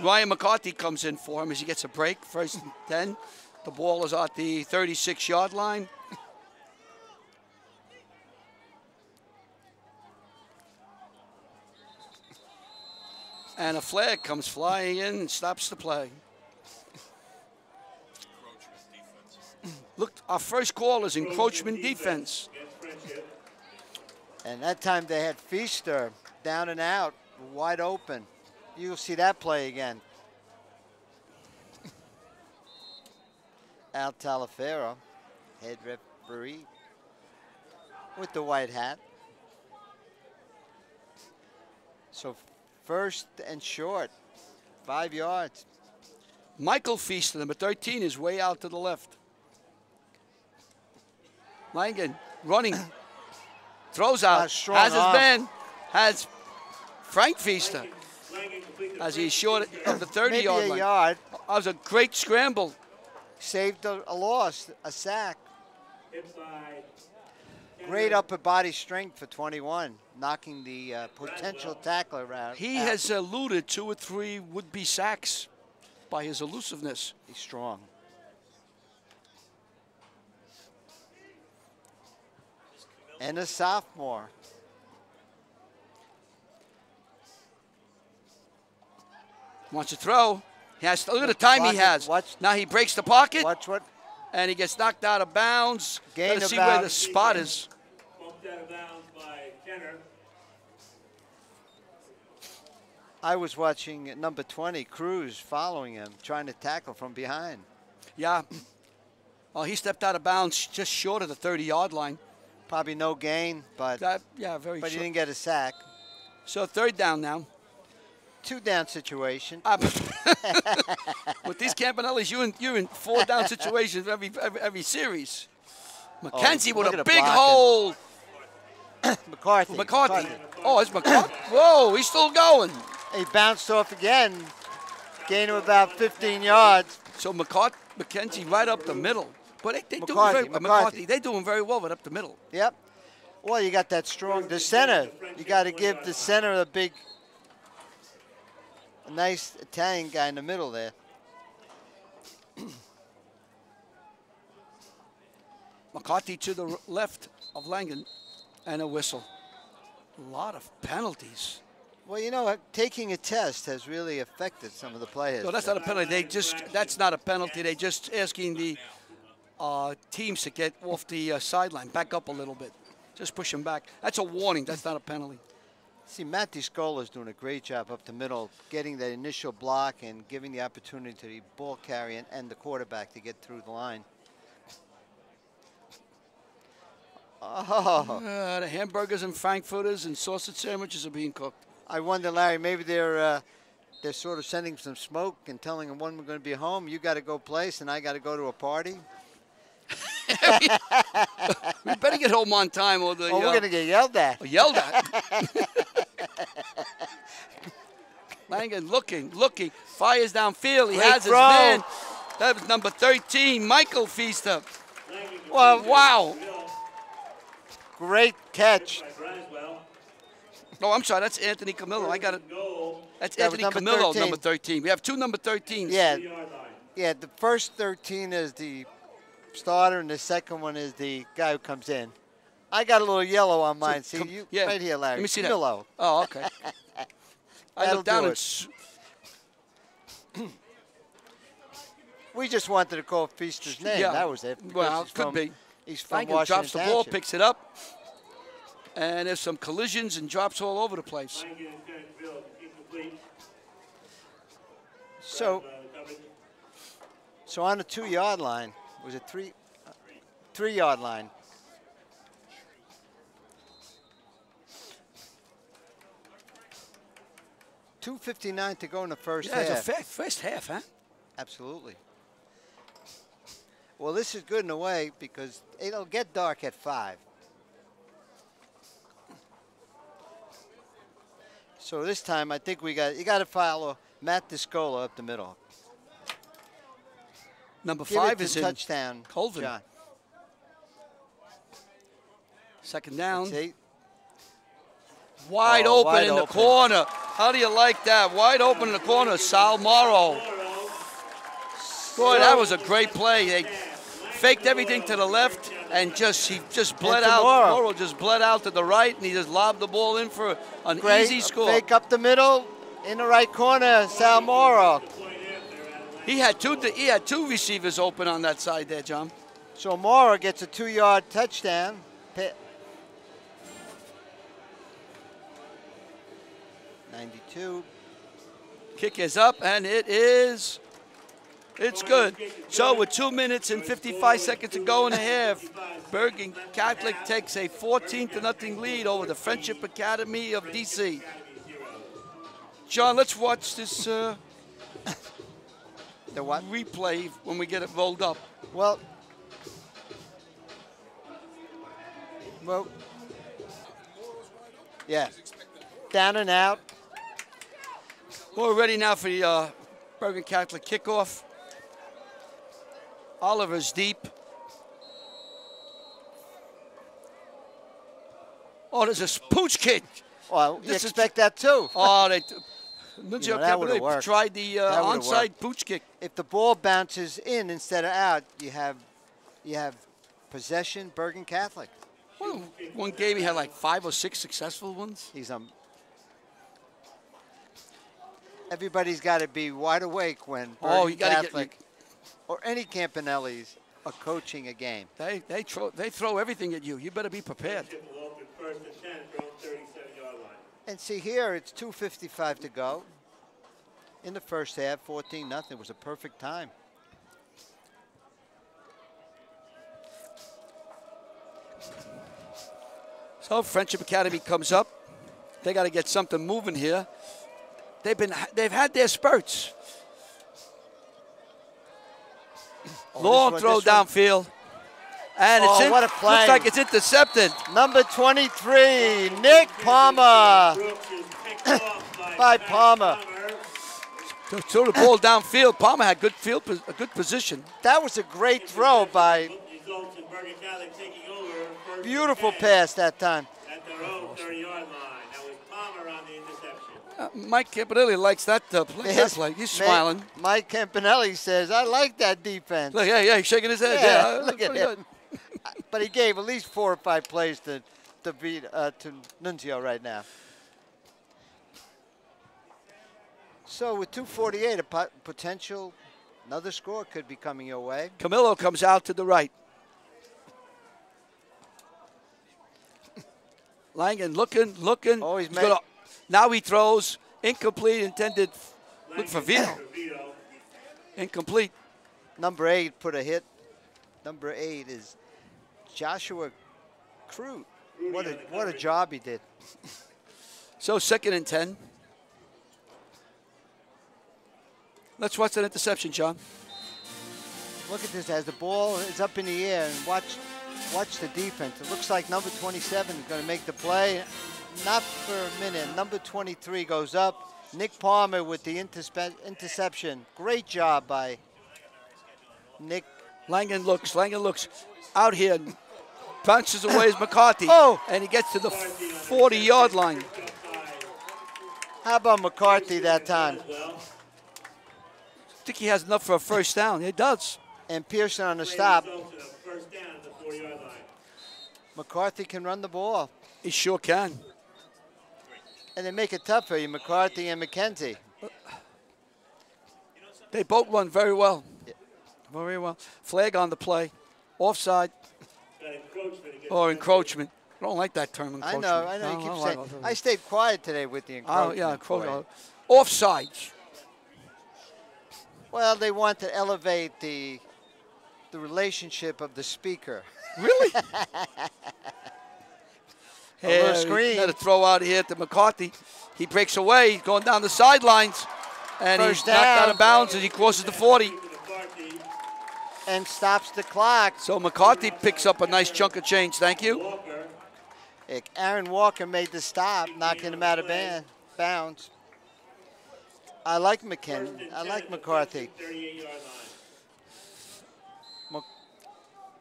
Ryan McCarthy comes in for him as he gets a break. 1st and 10. The ball is at the 36-yard line. And a flag comes flying in and stops the play. Look, our first call is encroachment defense. And that time they had Feaster down and out, wide open. You'll see that play again. Al Talaferro, head referee with the white hat. So first and short, 5 yards. Michael Feaster, number 13, is way out to the left. Langen running, throws out, has his man, has Frank Feaster as he's short of the 30-yard line. Yard. That was a great scramble. Saved a loss, a sack. Great upper body strength for 21, knocking the potential tackler out. He has eluded 2 or 3 would-be sacks by his elusiveness. He's strong. And a sophomore. Wants to throw. He has to, look at the time he has. Now he breaks the pocket. Watch what? And he gets knocked out of bounds. Gain Let's see where the spot is. Bumped out of bounds by Kenner. I was watching number 20, Cruz, following him, trying to tackle from behind. Yeah. Well, he stepped out of bounds just short of the 30-yard line. Probably no gain, but yeah, very but short. he didn't get a sack. So 3rd down now. 2-down situation. With these Campanellis, you're in 4-down situations every series. McKenzie with a big hole. McCarthy. Oh, it's McCarthy. Whoa, he's still going. He bounced off again. Gain of about 15 yards. So McKenzie right up the middle. But they McCarthy. they're doing very well right up the middle. Yep. Well, you got that strong, the center. You got to give the center a nice Italian guy in the middle there. McCarthy to the left of Langen, and a whistle. A lot of penalties. Well, you know, taking a test has really affected some of the players. No, that's not a penalty. That's not a penalty. They're just asking the teams to get off the sideline, back up a little bit. Just push them back. That's a warning. That's not a penalty. See, Matt DiScola is doing a great job up the middle, getting that initial block and giving the opportunity to the ball carrier and the quarterback to get through the line. Oh. The hamburgers and frankfurters and sausage sandwiches are being cooked. I wonder, Larry, maybe they're sort of sending some smoke and telling them when we're going to be home. You got to go place, and I got to go to a party. We better get home on time, or we're going to get yelled at. Yelled at. Langen looking, fires downfield. He has his man. That was number 13, Michael Feaster. Well, wow. Great catch. No, I'm sorry. That's Anthony Camillo. I got it. That's Anthony Camillo, number 13. We have 2 number 13s. Yeah. The first 13 is the starter, and the second one is the guy who comes in. I got a little yellow on mine. See, right here, Larry. Let me see Camillo. that. Oh, okay. I looked down and we just wanted to call Feaster's name. Yeah. That was it. Well, it could be. He's from Langen Washington drops the ball, Township. picks it up, and there's some collisions and drops all over the place. So on the 2-yard line, was it 3-yard line? $2:59 to go in the first half. Yeah, it's a first half, huh? Absolutely. Well, this is good in a way because it'll get dark at 5. So this time, I think you got to follow Matt DiScola up the middle. Number 5 is in touchdown. Colvin. John. 2nd down. That's 8. Wide open in the corner. How do you like that? Wide open in the corner, Sal Morrow. Boy, that was a great play. They faked everything to the left, and he just bled out. Morrow just bled out to the right, and he just lobbed the ball in for an easy score. Fake up the middle, in the right corner, Sal Morrow. He had two receivers open on that side there, John. So Morrow gets a 2-yard touchdown. 92. Kick is up, and it is It's good. So with 2 minutes and 55 seconds to go in the half, Bergen Catholic takes a 14-0 lead over the Friendship Academy of DC. John, let's watch this The what? replay when we get it rolled up. Well, yeah. Down and out. We're ready now for the Bergen Catholic kickoff. Oliver's deep. Oh, there's a pooch kick. Well, you This is- expect that too. Oh, they that would've worked. tried the That would've onside worked. pooch kick. If the ball bounces in instead of out, you have possession. Bergen Catholic. Well, one game he had like 5 or 6 successful ones. He's Everybody's got to be wide awake when Bergen You gotta Catholic or any Campanellis are coaching a game. They throw everything at you. You better be prepared. And see here, it's 2:55 to go. In the first half, 14-0 was a perfect time. So Friendship Academy comes up. They got to get something moving here. They've had their spurts. Long throw downfield. And it's what a play. Looks like it's intercepted. Number 23, Nick Palmer. By Palmer. To throw the ball downfield. Palmer had a good position. That was a great throw by. Beautiful pass that time. At their own 30-yard line. That was Palmer on the interception. Mike Campanelli likes that play. That play. He's smiling. Mike Campanelli says, I like that defense. Look, yeah, he's shaking his head. Yeah, Yeah, look at him. But he gave at least 4 or 5 plays to beat to Nunzio right now. So with 2:48, a potential another score could be coming your way. Camillo comes out to the right. Langen looking. Oh, he's now he throws. Incomplete, intended. Look for Vito. Incomplete. Number 8 put a hit. Number 8 is Joshua Crute. What a job he did. So 2nd and 10. Let's watch that interception, John. Look at this as the ball is up in the air and watch the defense. It looks like number 27 is going to make the play. Not for a minute. Number 23 goes up. Nick Palmer with the interception. Great job by Nick. Langen looks out here. Bounces away as McCarthy. Oh! And he gets to the 40-yard line. How about McCarthy that time? I think he has enough for a first down. He does. And Pearson on the stop. McCarthy can run the ball. He sure can. And they make it tough for you, McCarthy and McKenzie. They both run very well. Yeah. Very well. Flag on the play. Offside. Or encroachment. I don't like that term, encroachment. I know. You keep saying. I stayed quiet today with the encroachment. Oh, yeah, encroachment. Offsides. Well, they want to elevate the relationship of the speaker. Really? A little screen. Got a throw out here to McCarthy. He breaks away. He's going down the sidelines. And First he's knocked out down. of bounds as he crosses the 40. And stops the clock. So McCarthy picks up a nice chunk of change. Thank you. Aaron Walker made the stop, knocking him out of bounds. I like I like McCarthy.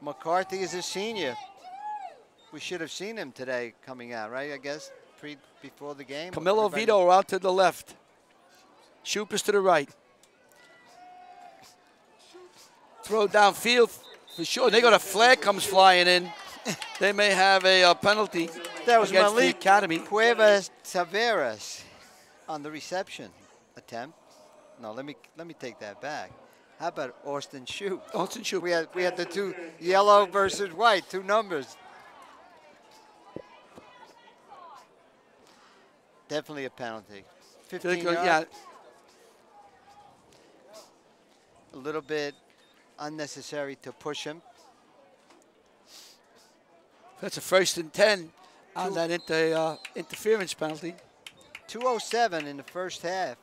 McCarthy is a senior. We should have seen him today coming out, right? I guess before the game. Camillo Vito are out to the left. Shoopers to the right. Throw downfield for sure. They got a flag comes flying in. They may have a penalty That was against the Malik Academy. Cuevas Taveras on the reception attempt. No, let me take that back. How about Austin Shoup? Austin Shoup. We had the 2 yellow versus white, 2 numbers. Definitely a penalty. 15 yards. Yeah. a little bit unnecessary to push him. That's a 1st and 10 on that interference penalty. 2:07 in the first half.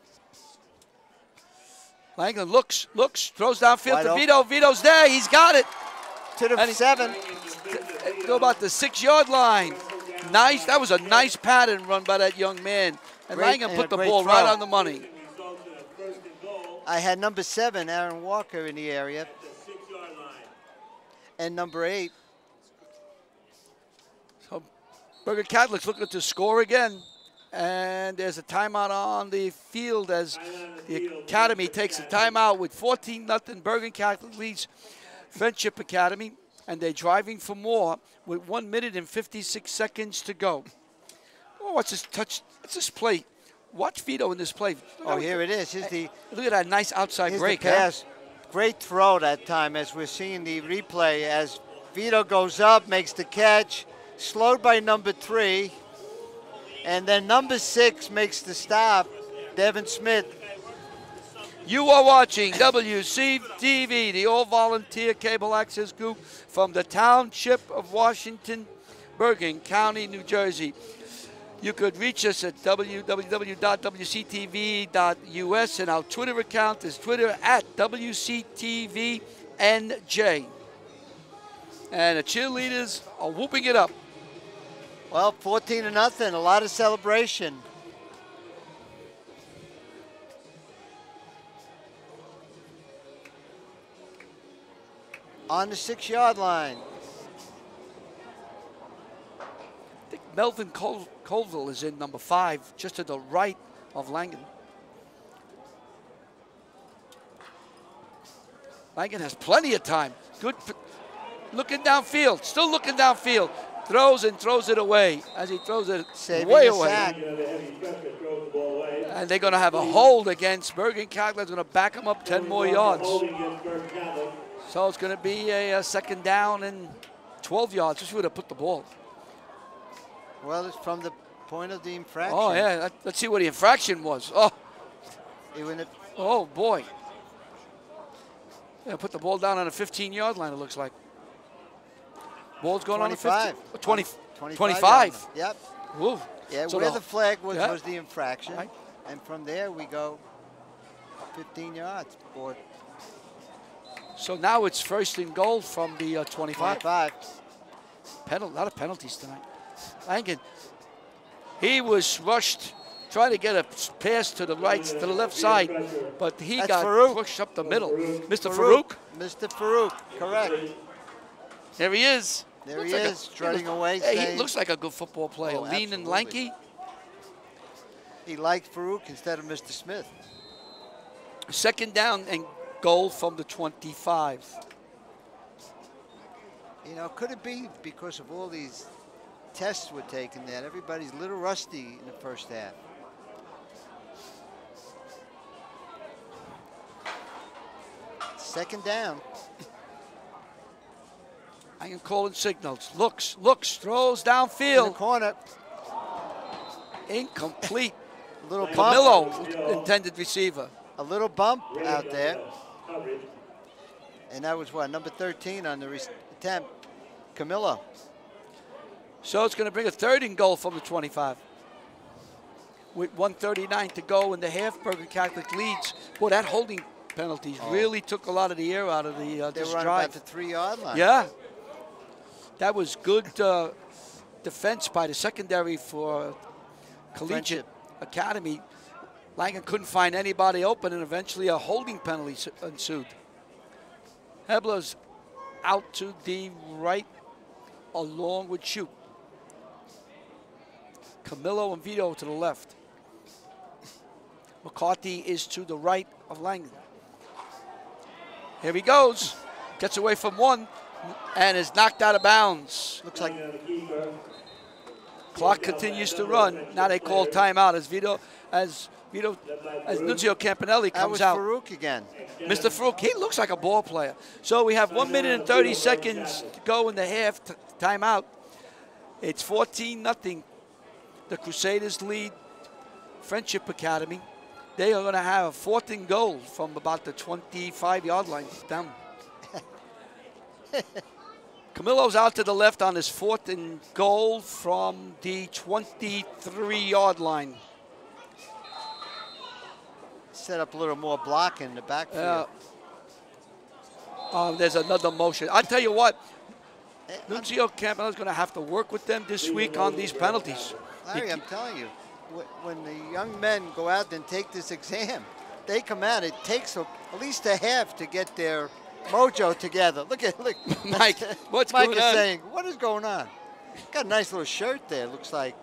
Langen looks, throws downfield Wide to open. Vito. Vito's there. He's got it. To the And he- 7. Go about the 6-yard line. Nice. That was a nice pattern run by that young man. And Great- Langen and put a the great ball throw. right on the money. I had number 7, Aaron Walker, in the area. And number 8. So Bergen Catholic's looking to score again. And there's a timeout on the field as the Academy takes a timeout with 14-0. Bergen Catholic leads Friendship Academy. And they're driving for more with 1 minute and 56 seconds to go. Oh, what's this touch? What's this play? Watch Vito in this play. Oh, here it is. Here's Look at that nice outside here's break. the pass. Great throw that time as we're seeing the replay as Vito goes up, makes the catch, slowed by number 3. And then number 6 makes the stop, Devin Smith. You are watching WCTV, the all-volunteer cable access group from the Township of Washington, Bergen County, New Jersey. You could reach us at www.wctv.us, and our Twitter account is Twitter at WCTVNJ. And the cheerleaders are whooping it up. Well, 14-0, a lot of celebration. On the 6-yard line. I think Melvin Colville is in number 5, just to the right of Langen. Langen has plenty of time. Good, looking downfield, still looking downfield. Throws and throws it away as he throws it Saving way the away. sack. And they're going to have a hold against Bergen Catholic. Going to back them up 10 more yards. So it's going to be a 2nd down and 12 yards. Just would have put the ball. Well, it's from the point of the infraction. Oh, yeah. Let's see what the infraction was. Oh, boy. Yeah, put the ball down on a 15-yard line, it looks like. Ball's going 25. on the 25. Yep. Woo. Yeah, So where the- the flag was, yeah. was the infraction. Right. And from there, we go 15 yards. Or So now it's 1st and goal from the 25. 25. A lot of penalties tonight. Langen, he was rushed, trying to get a pass to the right, to the left side, but he That's got Farouk. pushed up the middle. Mr. Farouk, Mr. Farouk, correct. there he is. There Looks he like is, strutting away. Hey, he saying looks like a good football player. Oh, Lean and absolutely. lanky. he liked Farouk instead of Mr. Smith. 2nd down and goal from the 25. You know, could it be because of all these tests we're taking that everybody's a little rusty in the first half? Second down. I can call in signals. Looks, throws In the downfield. corner. Incomplete. A little bump. Camillo, intended receiver. A little bump out there. And that was what, number 13 on the attempt. Camillo. So it's going to bring a 3rd and goal from the 25. With 1:39 to go in the half, Bergen Catholic leads. Boy, that holding penalties really took a lot of the air out of the They this were on drive. about the 3-yard line. Yeah. That was good defense by the secondary for Collegiate Academy. Langen couldn't find anybody open, and eventually a holding penalty ensued. Hebler's out to the right along with Shoup. Camillo and Vito to the left. McCarthy is to the right of Langen. Here he goes. Gets away from one and is knocked out of bounds. Looks like Clock continues to run. Now they call timeout as Nunzio Campanelli that comes was out. Farouk again. Mr. Farouk, he looks like a ball player. So we have 1 minute and 30 seconds to go in the half timeout. It's 14-0. The Crusaders lead Friendship Academy. They are going to have a 4th and goal from about the 25-yard line down. Camillo's out to the left on his 4th and goal from the 23-yard line. Set up a little more block in the backfield. There's another motion. I tell you what, Nunzio Campanelli's going to have to work with them this week on these penalties. Larry, I'm telling you, when the young men go out and take this exam, they come out. It takes at least a half to get their mojo together. Look. Mike, what's Mike going is on? saying, what is going on? Got a nice little shirt there. Looks like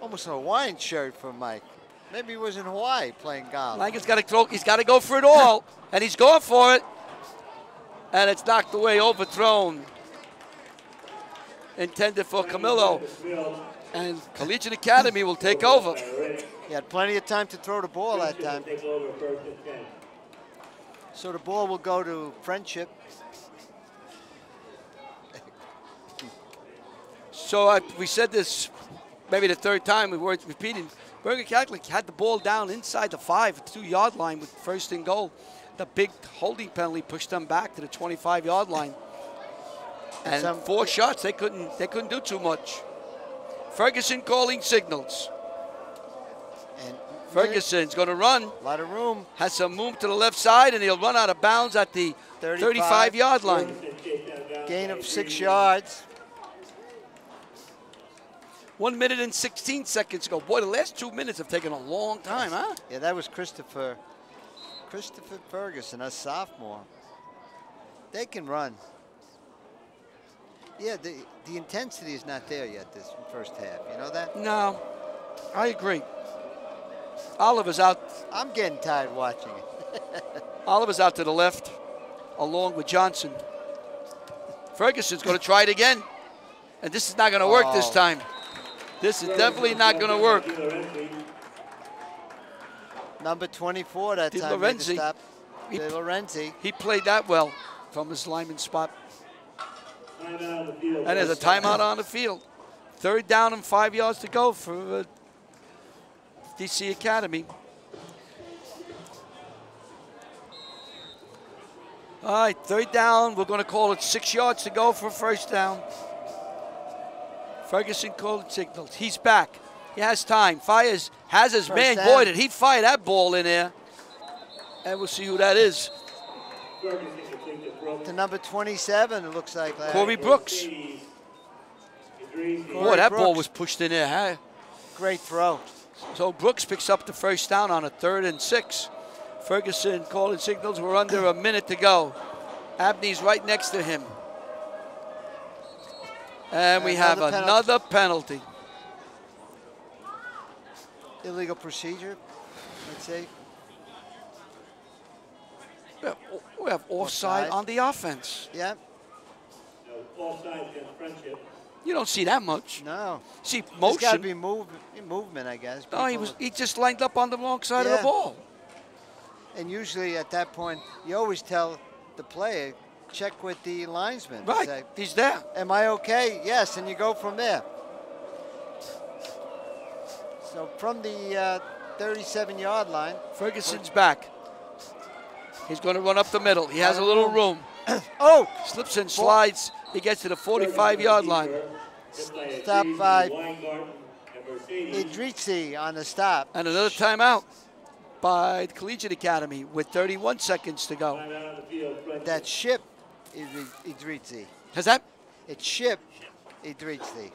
almost a Hawaiian shirt for Mike. Maybe he was in Hawaii playing golf. Mike has got to throw. He's got to go for it all, and he's going for it, and it's knocked away, overthrown. Intended for Camillo, and Collegiate Academy will take over. He had plenty of time to throw the ball that time. So the ball will go to Friendship. So we said this maybe the 3rd time, we weren't repeating. Bergen Catholic had the ball down inside the 2-yard line with 1st and goal. The big holding penalty pushed them back to the 25-yard line. And 4 shots, they couldn't do too much. Ferguson calling signals. And Ferguson's going to run. A lot of room. Has some room to the left side, and he'll run out of bounds at the 35-yard line. Gain of 6 yards. 1 minute and 16 seconds ago. Boy, the last 2 minutes have taken a long time, huh? Yeah, that was Christopher Ferguson, a sophomore. They can run. Yeah, the intensity is not there yet this first half. You know that? No, I agree. Oliver's out. I'm getting tired watching it. Oliver's out to the left, along with Johnson. Ferguson's going to try it again. And this is not going to work this time. This is definitely not going to work. Number 24 that time. Lorenzi. De Lorenzi. He played that well from his lineman spot. And there's a timeout on the field. 3rd down and 5 yards to go for DC Academy. All right, 3rd down. We're going to call it 6 yards to go for 1st down. Ferguson called signals. He's back. He has time. Fires, has his man Boyd, and he'd fire that ball in there. And we'll see who that is. To number 27, it looks like. Corey Brooks. Boy, that ball was pushed in there, huh? Great throw. So Brooks picks up the 1st down on a 3rd and 6. Ferguson calling signals. We're under a minute to go. Abney's right next to him. And we have another penalty. Illegal procedure, let's say. We have offside on the offense. Yeah. Offside against Friendship. You don't see that much. No. See motion. There's got to be movement, I guess. No, he just lined up on the wrong side of the ball. And usually at that point, you always tell the player, check with the linesman. Right, say, he's there. Am I okay? Yes, and you go from there. So from the 37-yard line. Ferguson's back. He's going to run up the middle. He has a little room. Slips and slides. He gets to the 45-yard line. Stop by Idrizi on the stop. And another timeout by the Collegiate Academy with 31 seconds to go. That Ship Idrizi. Has that? It's Ship Idrizi.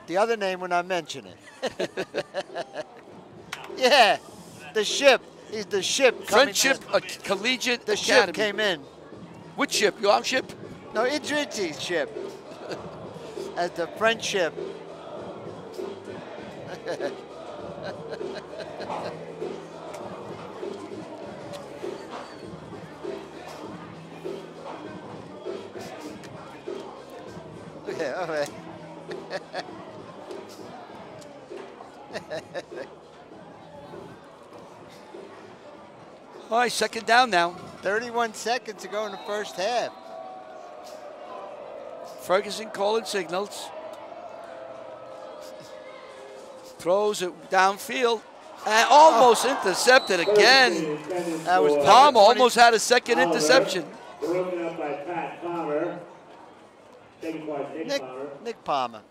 The other name we're not mentioning. Yeah, the Ship. He's the Ship. Friendship Collegiate the Academy. Ship came in. Which ship? Your ship? No, Idrizi's ship. As the Friendship. Okay, all right. All right, 2nd down now. 31 seconds to go in the first half. Ferguson calling signals. Throws it downfield, And almost intercepted again. That was Palmer almost had a second interception. Broken up by Pat Palmer. Taken by Nick Palmer. Nick Palmer.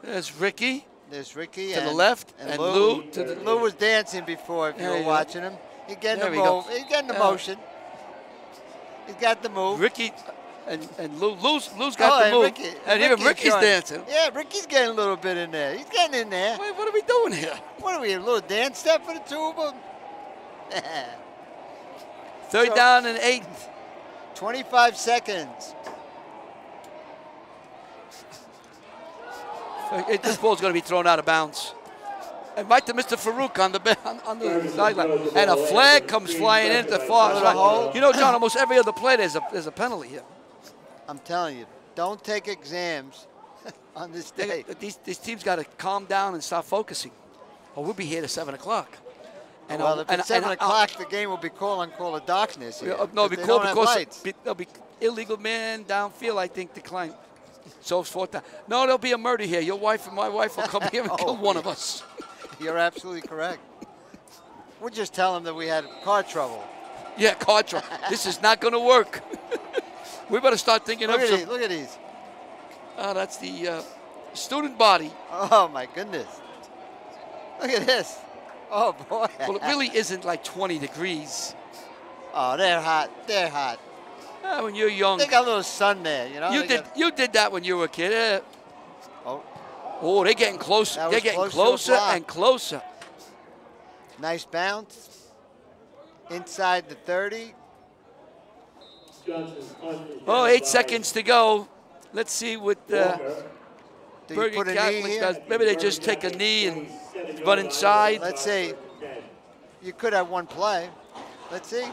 There's Ricky. There's Ricky to the left, and Lou to the. Lou was dancing before if you were watching him. He's getting There the we go. move. He's getting the motion. He's got the move. Ricky and Lou's got the and move. Ricky, And even Ricky's dancing. Yeah, Ricky's getting a little bit in there. He's getting in there. Wait, what are we doing here? What are we, a little dance step for the two of them? Third down and 8. 25 seconds. This ball's going to be thrown out of bounds. And right to Mr. Farouk on the sideline. And a flag comes flying into the far side. You know, John, almost every other play there's a penalty here. I'm telling you, don't take exams on this day. These teams got to calm down and start focusing. Or we'll be here to 7 o'clock. And well, if it's 7 o'clock, the game will be call of darkness here. No, they because don't have lights. there'll be illegal man downfield, I think, decline. So it's 4th down. No, there'll be a murder here. Your wife and my wife will come here and kill one of us. You're absolutely correct. We'll just tell them that we had car trouble. Yeah, car trouble. This is not going to work. We better start thinking Look of some. Look at these. Oh, that's the student body. Oh, my goodness. Look at this. Oh, boy. Well, it really isn't like 20 degrees. Oh, they're hot. They're hot. When you're young. They got a little sun there, you know. You did that when you were a kid. Oh, they're getting closer. They're getting closer and closer. Nice bounce. Inside the 30. Oh, 8 seconds to go. Let's see what Bergen Catholic does. Maybe they just take a knee and run inside. Let's see. You could have one play. Let's see.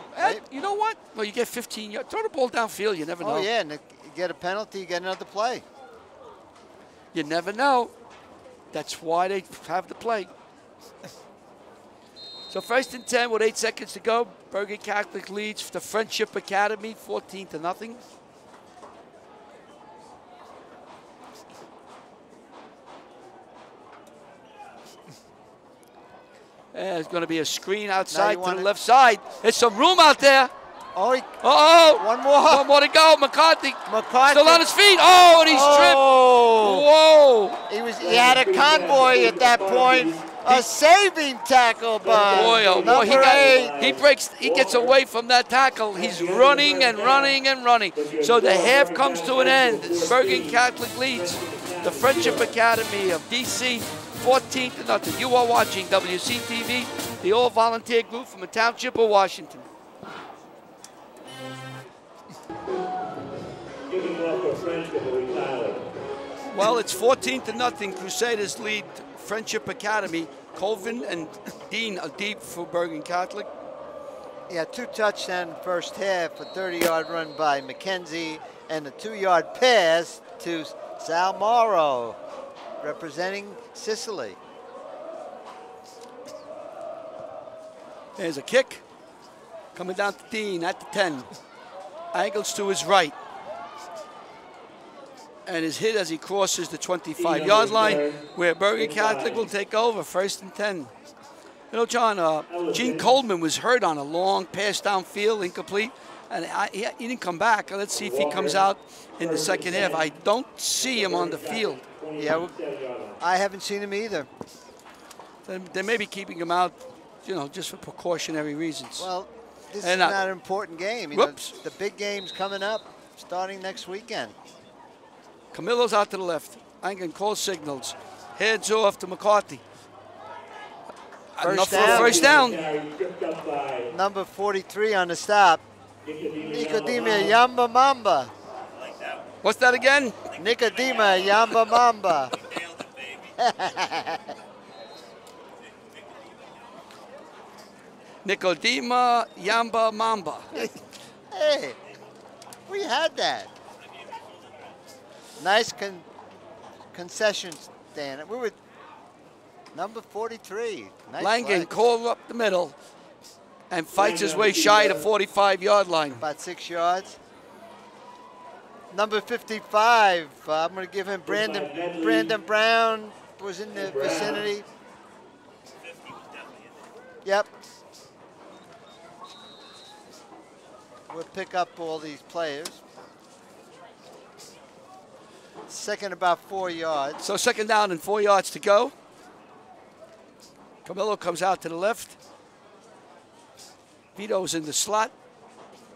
You know what? Well, you get 15 yards. Throw the ball downfield. You never know. Oh, yeah. And you get a penalty, you get another play. You never know. That's why they have the play. So 1st and 10 with 8 seconds to go. Bergen Catholic leads the Friendship Academy 14-0. There's going to be a screen outside to the left side. There's some room out there. Oh, one more. One more to go. McCarthy. Still on his feet. Oh, and he's tripped. Whoa. He had a convoy at that point. A saving tackle by number 8. He gets away from that tackle. He's running and running and running. So the half comes to an end. Bergen Catholic leads the Friendship Academy of DC 14-0. You are watching WCTV, the all-volunteer group from the Township of Washington. Well, it's 14-0. Crusaders lead Friendship Academy. Colvin and Dean are deep for Bergen Catholic. Yeah, 2 touchdowns first half, a 30-yard run by McKenzie, and a 2-yard pass to Sal Morrow, representing Sicily. There's a kick. Coming down to Dean at the 10. Angles to his right. And is hit as he crosses the 25-yard line, where Bergen Catholic will take over, 1st and 10. You know, John, Gene Coleman was hurt on a long pass downfield, incomplete, and he didn't come back. Let's see if he comes out in the second half. I don't see him on the field. Yeah, I haven't seen him either. They may be keeping him out, you know, just for precautionary reasons. Well, this is not an important game. You know, the big game's coming up, starting next weekend. Camillo's out to the left. Angen calls signals. Heads off to McCarthy. Enough for a first down. Number 43 on the stop. Nicodema Yamba Mamba. What's that again? Nicodema Yamba Mamba. Nicodema Yamba Mamba. Hey, we had that. Nice concession stand. We were number 43. Nice Langen called up the middle and fights his way shy of the 45-yard line. About 6 yards. Number 55, I'm going to give him Brandon Brown camp was in the vicinity. Yep. We'll pick up all these players. Second about 4 yards. So second down and 4 yards to go. Camillo comes out to the left. Vito's in the slot.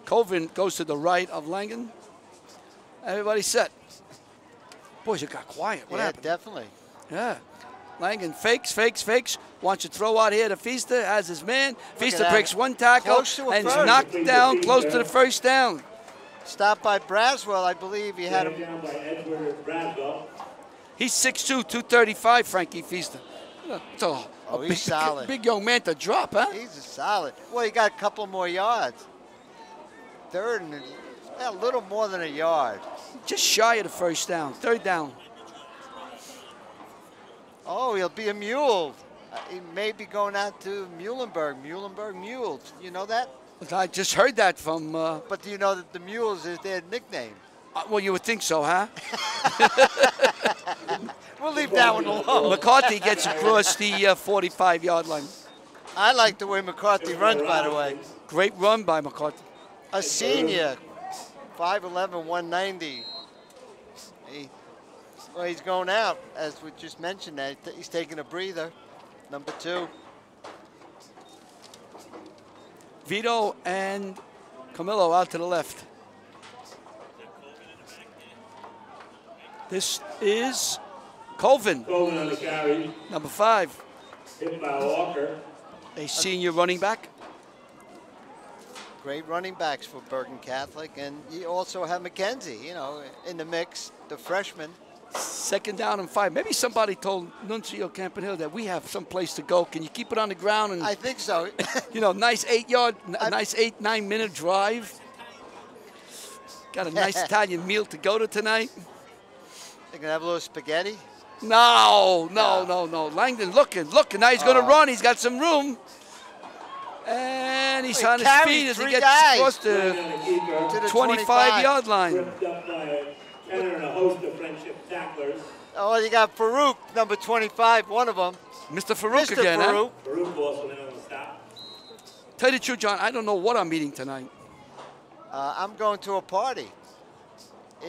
Colvin goes to the right of Langen. Everybody's set. Boys, it got quiet. What happened? Definitely. Yeah. Langen fakes. Wants to throw out here to Feaster. Has his man. Feaster breaks one tackle and is knocked down close to the first down. Stopped by Braswell, I believe he had him. He's 6'2", 235, Frankie Feaster. It's he's solid. Big young man to drop, huh? He's a solid. Well, he got a couple more yards. Third and a little more than a yard. Just shy of the first down. Third down. Oh, he'll be a mule. He may be going out to Muhlenberg Mules. You know that? I just heard that from... But do you know that the Mules is their nickname? Well, you would think so, huh? We'll leave that one alone. McCarthy gets across the 45-yard line. I like the way McCarthy runs, by the way. Great run by McCarthy. A senior, 5'11", 190. He's going out, as we just mentioned. That he's taking a breather. Number 2. Vito and Camillo out to the left. This is Colvin. Colvin on the carry. Number 5. Hit by Walker. A senior running back. Great running backs for Bergen Catholic. And you also have McKenzie, in the mix, the freshman. Second down and 5. Maybe somebody told Nuncio Campanile that we have some place to go. Can you keep it on the ground? And I think so. Nice 9 minute drive. Got a nice Italian meal to go to tonight. They can have a little spaghetti. No. Langdon looking. Now he's going to run. He's got some room. And he's on his feet as he gets close to the 25-yard line. And a host of friendship tacklers. Oh, you got Farouk, number 25, one of them. Mr. Farouk again, Farouk. Huh? Farouk also went on the stop. Tell you the truth, John, I don't know what I'm eating tonight. I'm going to a party.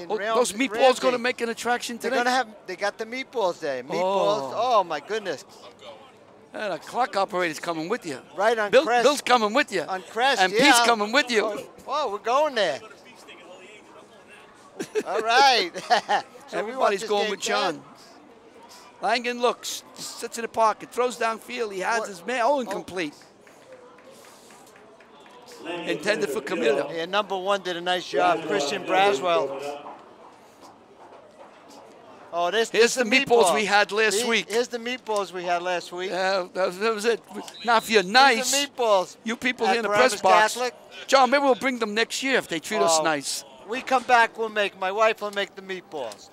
Those meatballs going to make an attraction today? They got the meatballs there. Oh my goodness. And a clock operator's coming with you. Right on Crest. Crest. Bill's coming with you. On Crest, and Pete's coming with you. Oh, we're going there. All right. So everybody's going with John. Langen looks, sits in the pocket, throws downfield. He has his man. Incomplete. Intended for Camillo. Yeah, number 1 did a nice job, Christian Braswell. Oh, here's the meatballs we had last week. Here's the meatballs we had last week. Yeah, that was it. Now, if you're nice, the meatballs you people here in the press box, John, maybe we'll bring them next year if they treat us nice. We come back, my wife will make the meatballs.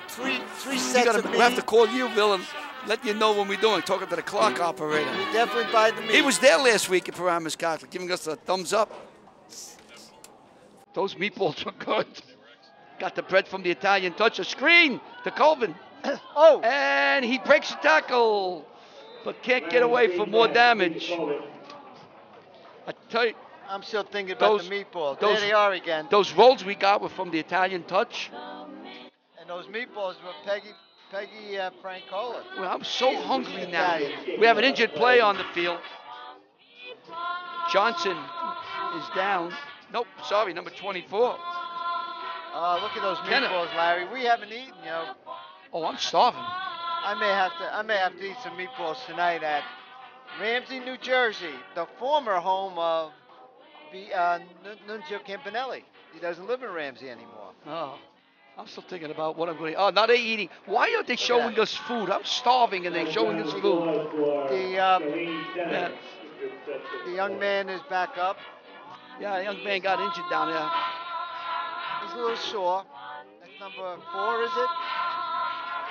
Three sets of meat. We'll have to call you, Bill, and let you know when we're doing. Talking to the clock operator. We definitely buy the meat. He was there last week at Paramus Catholic, giving us a thumbs up. Those meatballs were good. Got the bread from the Italian touch. A screen to Colvin. And he breaks the tackle, but can't get away for more damage. I tell you, I'm still thinking about the meatballs. There they are again. Those rolls we got were from the Italian touch. And those meatballs were Peggy Francola. Well, I'm so hungry now. We have an injured player on the field. Johnson is down. Nope, sorry, number 24. Look at those meatballs, Larry. We haven't eaten, Oh, I'm starving. I may have to eat some meatballs tonight at Ramsey, New Jersey, the former home of Nuncio Campanelli. He doesn't live in Ramsey anymore. Oh, I'm still thinking about what I'm going to eat. Oh, now they're eating. Why aren't they showing us food? I'm starving and they're showing us food. The young man is back up. Yeah, the young man got injured down there. He's a little sore. That's number 4, is it?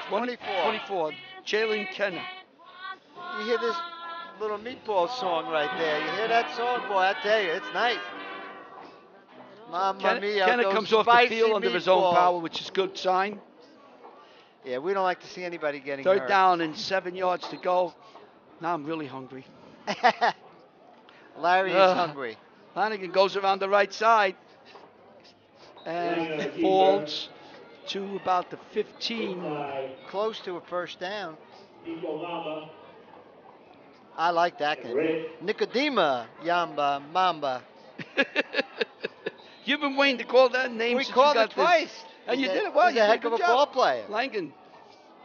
24. Jalen Kenner. You hear this little meatball song right there. You hear that song? Boy, I tell you, it's nice. Mamma mia, Kenner comes off the field under his own power, which is a good sign. Yeah, we don't like to see anybody getting Third hurt. down and 7 yards to go. Now I'm really hungry. Larry is hungry. Flanagan goes around the right side and falls to about the 15. Close to a first down. I like that guy. Nicodema Yamba Mamba. You've been waiting to call that name We since called you it got twice. this. And you did it well. He's You a did heck of good a job. ball player. Langan.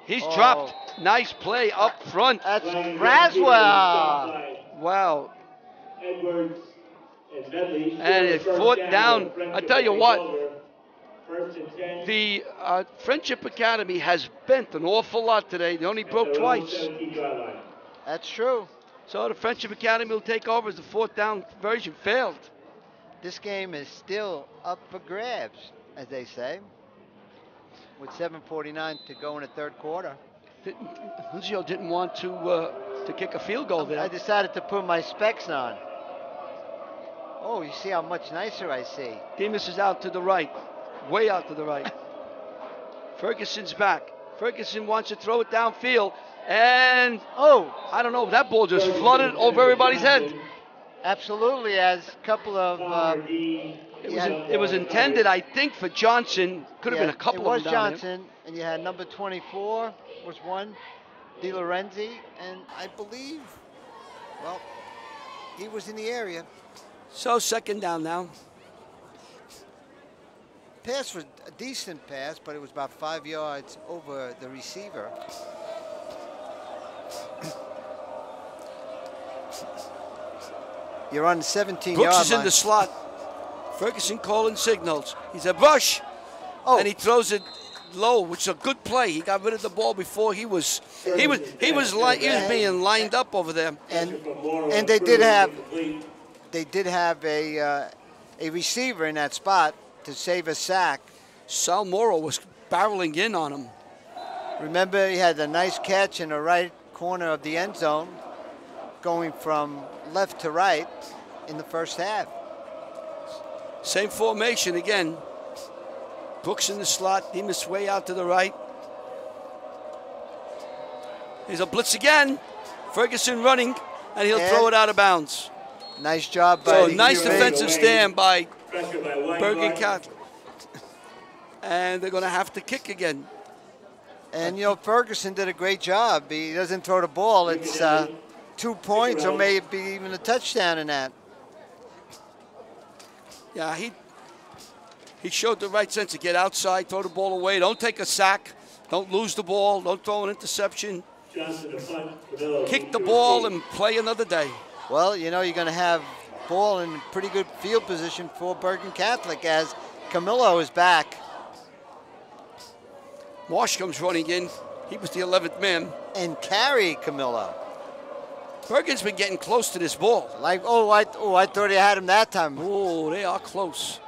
He's dropped. Nice play up front. That's Braswell. Wow. Edwards and Medley. And it's fourth down. I tell you what, First and 10. the Friendship Academy has bent an awful lot today. They only broke twice. That's true. So the Friendship Academy will take over as the fourth down version failed. This game is still up for grabs, as they say, with 7:49 to go in the third quarter. Nunzio didn't want to kick a field goal there. I decided to put my specs on. Oh, you see how much nicer I see. Demas is out to the right, way out to the right. Ferguson's back. Ferguson wants to throw it downfield, and I don't know, that ball just flooded over everybody's head. Absolutely, as a couple of... It was intended, I think, for Johnson. Could have been a couple of them down It was Johnson, and you had number 24 was one, De Lorenzi, and I believe, well, he was in the area. So second down now. Pass was a decent pass, but it was about 5 yards over the receiver. You're on the 17-yard line. Brooks is in the slot. Ferguson calling signals. He's a rush, and he throws it low, which is a good play. He got rid of the ball before he was being lined up over there. And they did have a receiver in that spot to save a sack. Sal Morrow was barreling in on him. Remember, he had a nice catch in the right corner of the end zone, going from left to right in the first half. Same formation again. Brooks in the slot, Demas way out to the right. Here's a blitz again. Ferguson running, and he'll throw it out of bounds. Nice job by So nice defensive stand by Bergen Catholic. And they're going to have to kick again. And, you know, Ferguson did a great job. He doesn't throw the ball. It's 2 points or maybe even a touchdown in that. Yeah, he showed the right sense to get outside, throw the ball away. Don't take a sack. Don't lose the ball. Don't throw an interception. Kick the ball and play another day. Well, you know, you're going to have ball in pretty good field position for Bergen Catholic as Camillo is back. Marsh comes running in. He was the 11th man. And carry Camillo. Bergen's been getting close to this ball. Like, I thought he had him that time. Oh, they are close.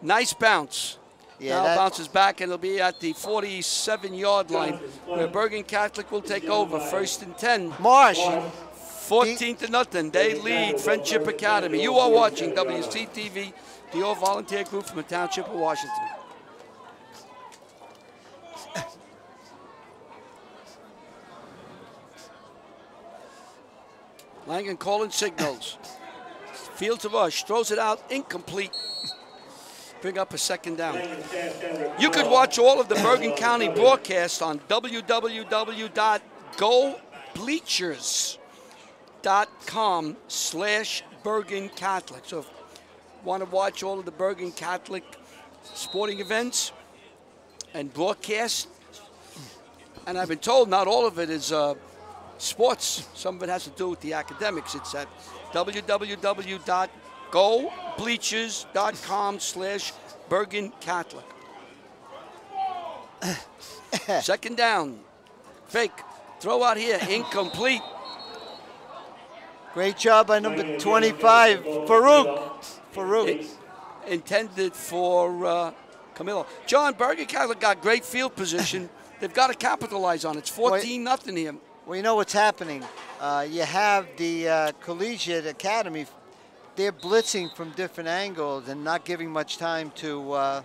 Nice bounce. Yeah, now bounces back, and it'll be at the 47-yard line where Bergen Catholic will take over. 1st and 10. Marsh. 14-0. They lead Friendship Academy. You are watching WCTV, the all-volunteer group from the Township of Washington. Langan calling signals. Field to rush, throws it out, incomplete. Bring up a second down. You could watch all of the Bergen County broadcasts on www.gobleachers.com/Bergen Catholic. So if you want to watch all of the Bergen Catholic sporting events and broadcasts, and I've been told not all of it is sports. Some of it has to do with the academics. It's at www.gobleachers.com/Bergen Catholic. Second down. Fake. Throw out here. Incomplete. Great job by number 25, Farouk. Intended for Camillo. John, Bergen Catholic got great field position. They've got to capitalize on it. It's 14-0 here. Well, you know what's happening. You have the Collegiate Academy. They're blitzing from different angles and not giving much time to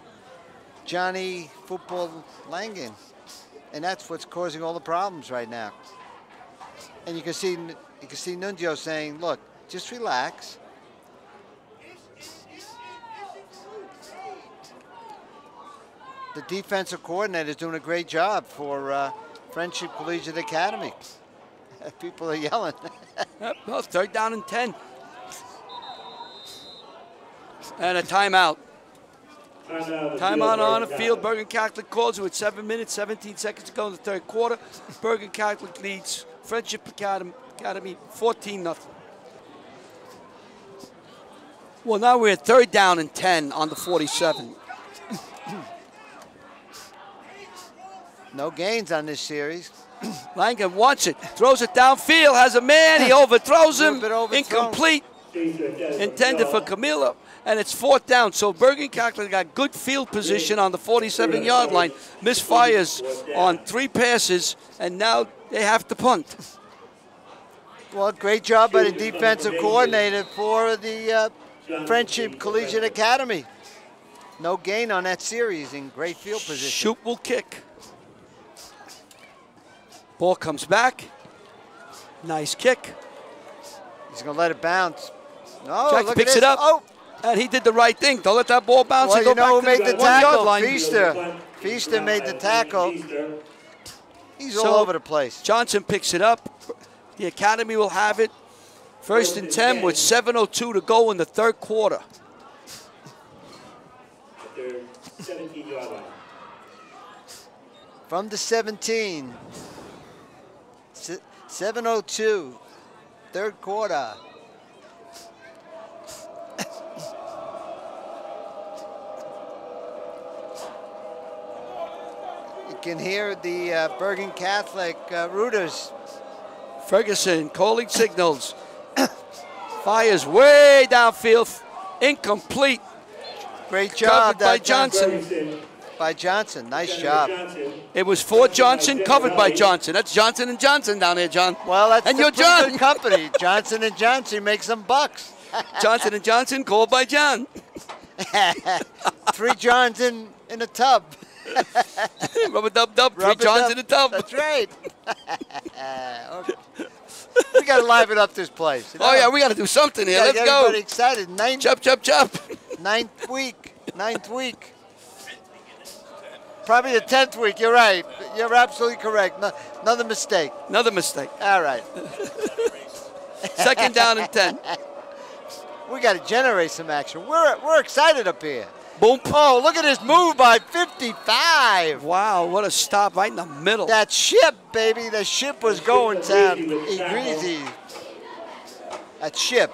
Johnny Football Langan. And that's what's causing all the problems right now. And you can see Nunzio saying, look, just relax. The defensive coordinator is doing a great job for Friendship Collegiate Academy. People are yelling. Yep, well, 3rd down and 10. And a timeout. Timeout on the field. Bergen Catholic calls it with 7 minutes, 17 seconds to go in the 3rd quarter. Bergen Catholic leads Friendship Academy 14-0. Well, now we're at 3rd down and 10 on the 47. No gains on this series. Langen wants it, throws it downfield, has a man, he overthrows him, incomplete, intended for Camilo, and it's 4th down. So Bergen Catholic got good field position on the 47-yard line, misfires on 3 passes, and now they have to punt. Well, great job by the defensive coordinator for the Friendship Collegiate Academy. No gain on that series in great field position. Shoot will kick. Ball comes back. Nice kick. He's going to let it bounce. No, Jack look picks at it up. Oh. And he did the right thing. Don't let that ball bounce Well, and go you know back who to made the the 1 yard tackle? line. Feaster made the tackle. He's So, all over the place. Johnson picks it up. The Academy will have it. 1st and 10 with 7:02 to go in the 3rd quarter. From the 17. 7:02. 3rd quarter. You can hear the Bergen Catholic rooters. Ferguson calling signals. Fires way downfield. Incomplete. Great job. Covered by Johnson. By Johnson. Nice job. It was for Johnson, covered by Johnson. That's Johnson & Johnson down there, John. Well, that's and the you're pretty John. good company. Johnson & Johnson makes some bucks. Johnson & Johnson called by John. 3 Johns in a tub. Rub-a-dub-dub, 3 Johns in a tub. That's right. Okay. We got to liven up this place. You know? Oh, yeah, we got to do something here. Let's get go. everybody excited. Chop, chop, chop. Ninth week. Probably the 10th week. You're right. You're absolutely correct. No, another mistake. Another mistake. All right. 2nd down and 10. We got to generate some action. We're excited up here. Boom. Oh, look at this move by 55. Wow, what a stop right in the middle. That ship, baby. The ship was going down. Greasy. That ship.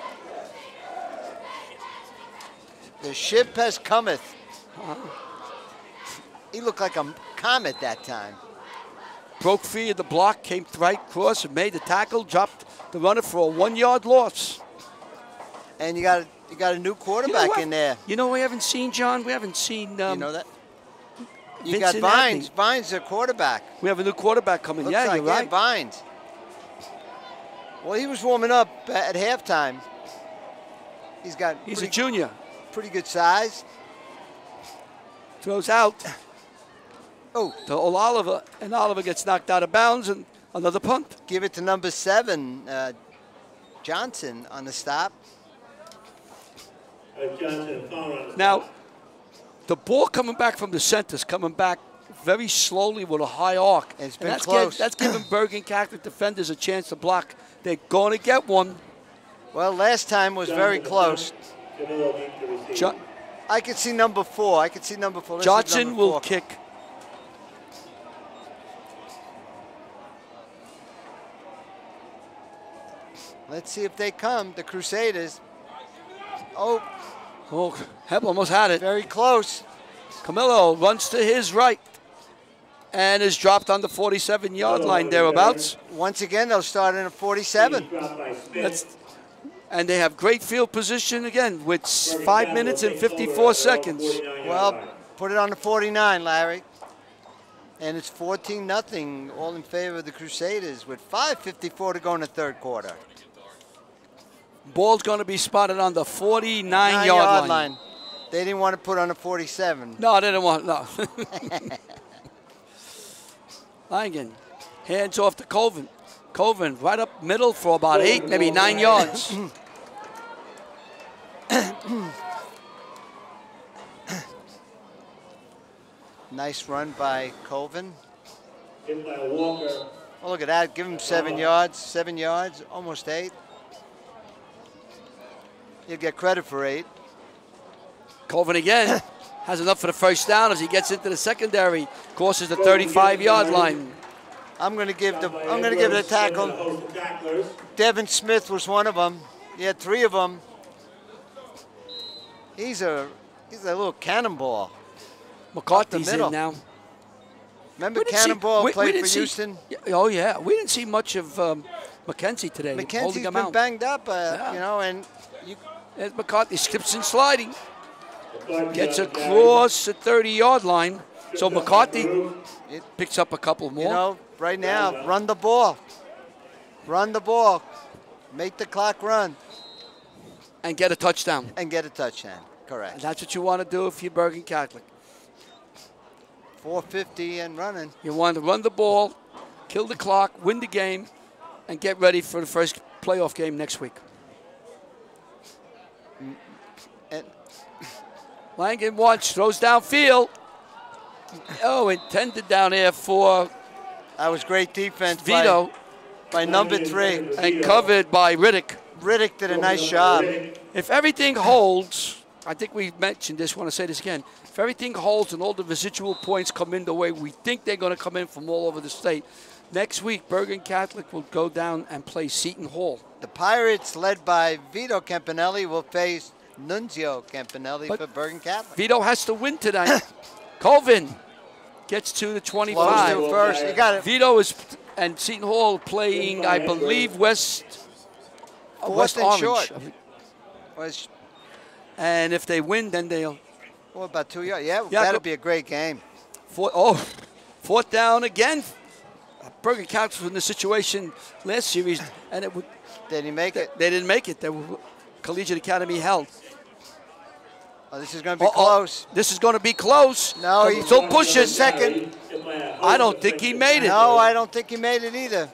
The ship has cometh. He looked like a comet that time. Broke free of the block, came right across and made the tackle, dropped the runner for a 1-yard loss. And you got a new quarterback in there. You know we haven't seen, John? We haven't seen... you know that? You Vincent got Vines. Abney. Vines, the quarterback. We have a new quarterback coming. Looks Yeah, like, you're right. Yeah, Vines. Well, he was warming up at halftime. He's a junior. Pretty good size. Throws out. Oh. To Oliver, and Oliver gets knocked out of bounds, and another punt. Give it to number 7, Johnson, on the stop. Now, the ball coming back from the center is coming back very slowly with a high arc. And it's been close. That's giving Bergen Catholic defenders a chance to block. They're going to get one. Well, last time was very close. I could see number 4. Johnson will kick. Let's see if they come, the Crusaders. Oh, Hep almost had it. Very close. Camillo runs to his right and is dropped on the 47-yard line thereabouts. Once again, they'll start in a 47. And they have great field position again with 5 minutes and 54 seconds. Well, put it on the 49, Larry. And it's 14-0, all in favor of the Crusaders with 5:54 to go in the 3rd quarter. Ball's going to be spotted on the 49-yard line. They didn't want to put on the 47. No, they didn't want, no. Langen hands off to Colvin. Colvin right up middle for about 8, maybe 9 yards. Nice run by Colvin. Walker. Oh, look at that. Give him 7 yards. 7 yards, almost 8. You'll get credit for 8. Colvin again has enough for the first down as he gets into the secondary, crosses the 35-yard line. I'm going to give it a tackle. Devin Smith was one of them. He had 3 of them. He's a little cannonball. McCarthy's in now. Remember Cannonball played for Houston? Oh, yeah. We didn't see much of McKenzie today. McKenzie's been banged up, you know, and as McCarthy skips and sliding. Gets across the 30-yard line. So McCarthy picks up a couple more. You know, right now, run the ball. Run the ball. Make the clock run. And get a touchdown. And get a touchdown, correct. And that's what you want to do if you're Bergen Catholic. 4:50 and running. You want to run the ball, kill the clock, win the game, and get ready for the first playoff game next week. And Langen wants, throws downfield. Oh, intended down there for that was great defense Vito. By number 3. And covered by Riddick. Riddick did a nice job. If everything holds, I think we mentioned this, I want to say this again. If everything holds and all the residual points come in the way we think they're going to come in from all over the state, next week Bergen Catholic will go down and play Seton Hall. The Pirates, led by Vito Campanelli, will face Nunzio Campanelli for Bergen Catholic. Vito has to win tonight. Colvin gets to the 25. Close to first. You got it. Vito is and Seton Hall playing, I believe, West Orange. Short. And if they win, then they'll. Well, about 2 yards. Yeah, that'll be a great game. Fourth down again. Bergen Catholic was in the situation last series, and it would. Did he make it? They didn't make it. They were Collegiate Academy held. Oh, this is going to be close. This is going to be close. No, he's still pushing. Second. I don't think he made it. No, I don't think he made it either.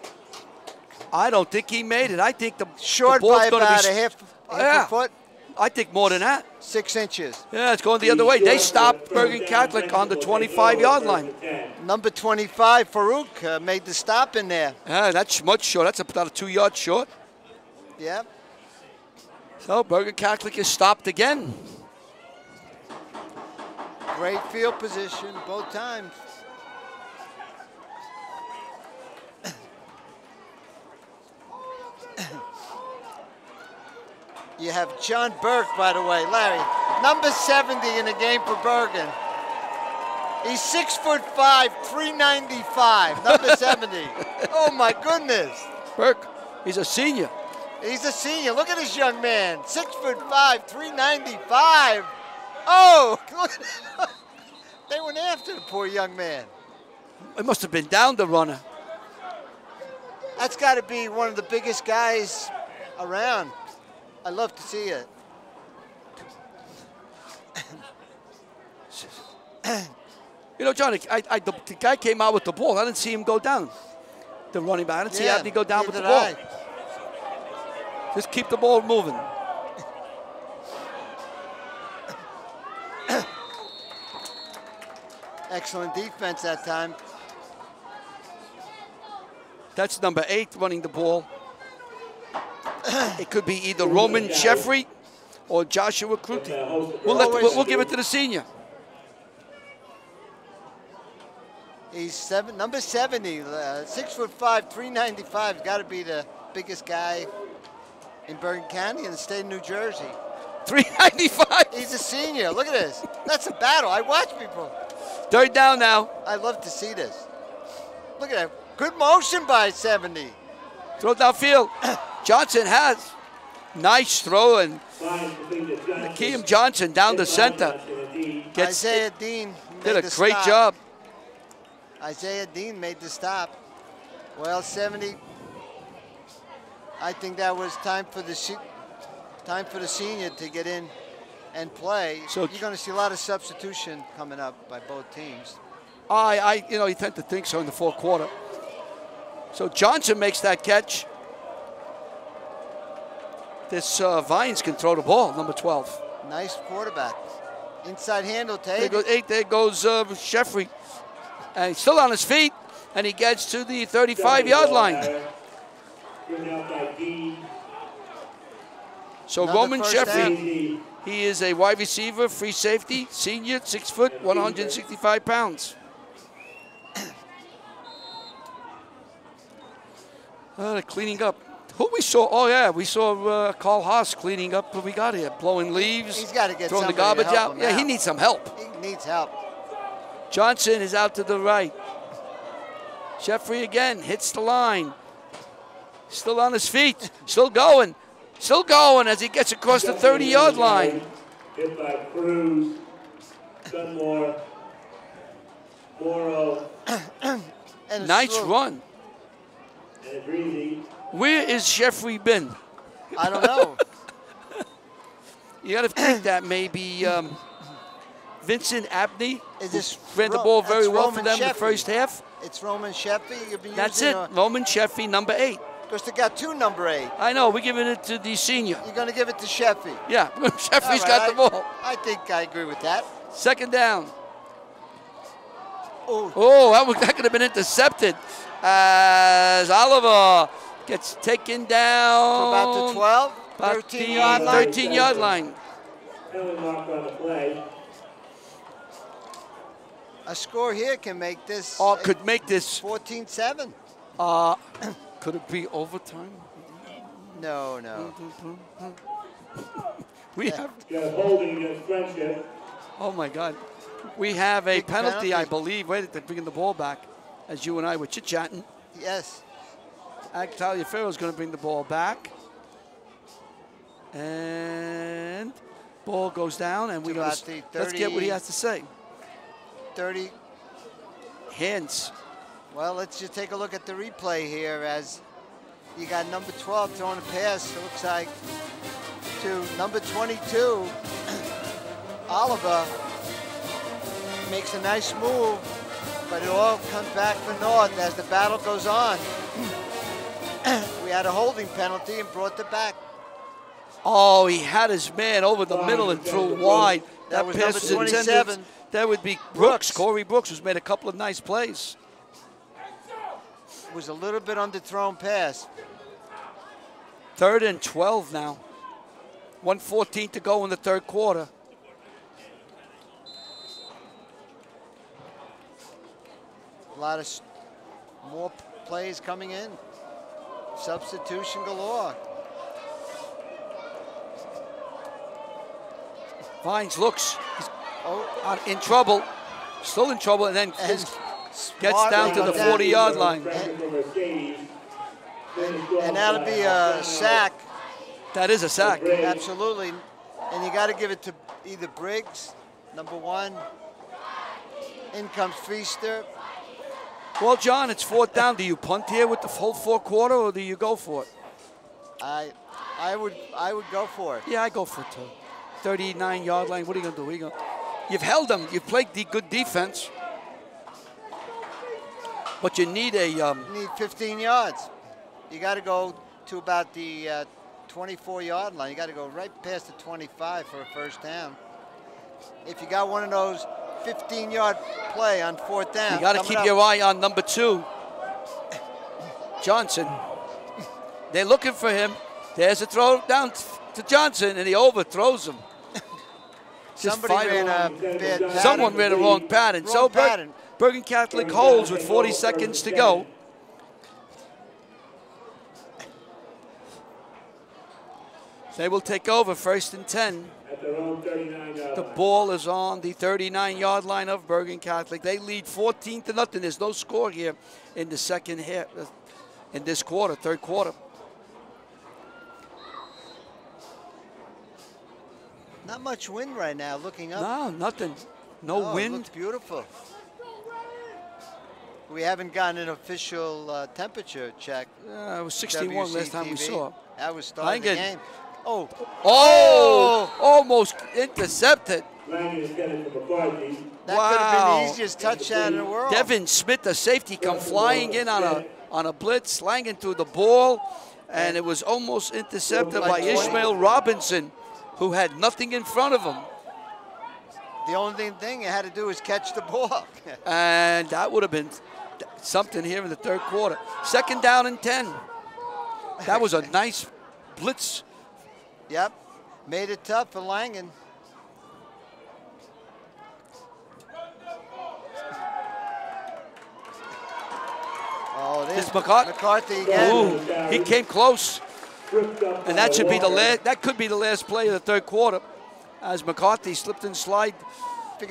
I don't think he made it. I think the short the ball's by going about to be a half a foot. I think more than that. 6 inches. Yeah, it's going the other way. They stopped Bergen Catholic on the 25-yard line. Number 25, Farouk, made the stop in there. Yeah, that's much short. That's about a 2 yard short. Yeah. So Bergen Catholic is stopped again. Great field position both times. You have John Burke, by the way, Larry, number 70 in the game for Bergen. He's 6'5", 395, number 70. Oh my goodness. Burke, he's a senior. He's a senior. Look at this young man, 6'5", 395. Oh, look at that. They went after the poor young man. It must have been down the runner. That's got to be one of the biggest guys around. I love to see it. You know, Johnny, the guy came out with the ball. I didn't see him go down. The running back. I didn't see Anthony go down with the ball. Just keep the ball moving. Excellent defense that time. That's number 8 running the ball. It could be either Roman Jeffrey or Joshua Kruti. We'll give it to the senior. He's number 70, 6'5", 395. Got to be the biggest guy in Bergen County in the state of New Jersey. 395. He's a senior. Look at this. That's a battle. I watch people. Third down now. I love to see this. Look at that. Good motion by 70. Throw downfield. Johnson has. Nice throw, and Nakeem Johnson down the center. Isaiah Dean did a great job. Isaiah Dean made the stop. Well, 70. I think that was time for the senior to get in and play. So you're going to see a lot of substitution coming up by both teams. You tend to think so in the fourth quarter. So Johnson makes that catch. This Vines can throw the ball, number 12. Nice quarterback. Inside handle, Tate. There goes Sheffrey. And he's still on his feet, and he gets to the 35-yard line. So Roman Sheffrey, he is a wide receiver, free safety, senior, 6 foot, 165 pounds. Cleaning up. Who we saw? Oh, yeah, we saw Carl Haas cleaning up what we got here, blowing leaves. He's got to get throwing the garbage out. Yeah, he needs some help. He needs help. Johnson is out to the right. Sheffrey again hits the line. Still on his feet. Still going. Still going as he gets across the 30-yard line. Hit by Cruz, Dunmore, Morrow. Nice run. And Breezy. Where is Sheffrey been? I don't know. You got to think that maybe Vincent Abney ran the Ro ball very well Roman for them in the Sheffy. first half. It's Roman Sheffy. That's it. Roman Sheffy, number 8. Because they got 2 number 8. I know. We're giving it to the senior. You're going to give it to Sheffy. Yeah, Sheffy's Right, got the ball. I think I agree with that. Second down. Oh, That could have been intercepted as Oliver gets taken down. About the 12, 13-yard line. 13-yard line. Penalty mark on the play. A score here can make this. Could make this 14-7. Could it be overtime? No. We have. Holding against Friendship. Oh my God. We have a Big penalty, I believe. Wait, they're bringing the ball back as you and I were chit-chatting. Yes. Taliaferro's going to bring the ball back. And ball goes down, and let's get what he has to say. 30. Hands. Well, let's just take a look at the replay here as you got number 12 throwing a pass, it looks like, to number 22. Oliver makes a nice move, but it all comes back for North as the battle goes on. We had a holding penalty and brought it back. Oh, he had his man over the middle and threw wide. That was pass number 27. Intended. That would be Brooks. Corey Brooks, who's made a couple of nice plays. It was a little bit underthrown pass. 3rd and 12 now. 1:14 to go in the third quarter. A lot of more plays coming in. Substitution galore. Vines looks in trouble, still in trouble, and then gets down to the 40-yard line. And that'll be a sack. That is a sack. Absolutely. And you got to give it to either Briggs, number 1. In comes Feaster. Well, John, it's 4th down. Do you punt here with the whole fourth quarter, or do you go for it? I would go for it. Yeah, I go for it too. 39-yard line. What are you going to do? You've held them. You've played good defense. But you need a... You need 15 yards. You got to go to about the 24-yard line. You got to go right past the 25 for a first down. If you got one of those 15-yard play on 4th down. You got to keep your eye on number 2, Johnson. They're looking for him. There's a throw down to Johnson, and he overthrows him. Somebody ran a bad pattern. Someone ran a wrong pattern. Bergen Catholic holds with 40 seconds to go. They will take over 1st and 10. At their own 39-yard The line. ball is on the 39-yard line of Bergen Catholic. They lead 14-0. There's no score here in the second half, in this quarter, third quarter. Not much wind right now, looking up. No, nothing. No wind. It looks beautiful. We haven't gotten an official temperature check. It was 61 last time we saw. That was starting the game. Oh, almost intercepted. Langen is getting from McCarthy. That could have been the easiest touchdown in the world. Devin Smith, the safety, come flying in on a blitz. Langen threw the ball, and it was almost intercepted by Ishmael Robinson, who had nothing in front of him. The only thing you had to do was catch the ball. And that would have been something here in the third quarter. 2nd down and 10. That was a nice blitz. Yep, made it tough for Langen. Oh, this McCarthy again. Ooh, he came close. And that should be the last. That could be the last play of the third quarter, as McCarthy slipped and slide,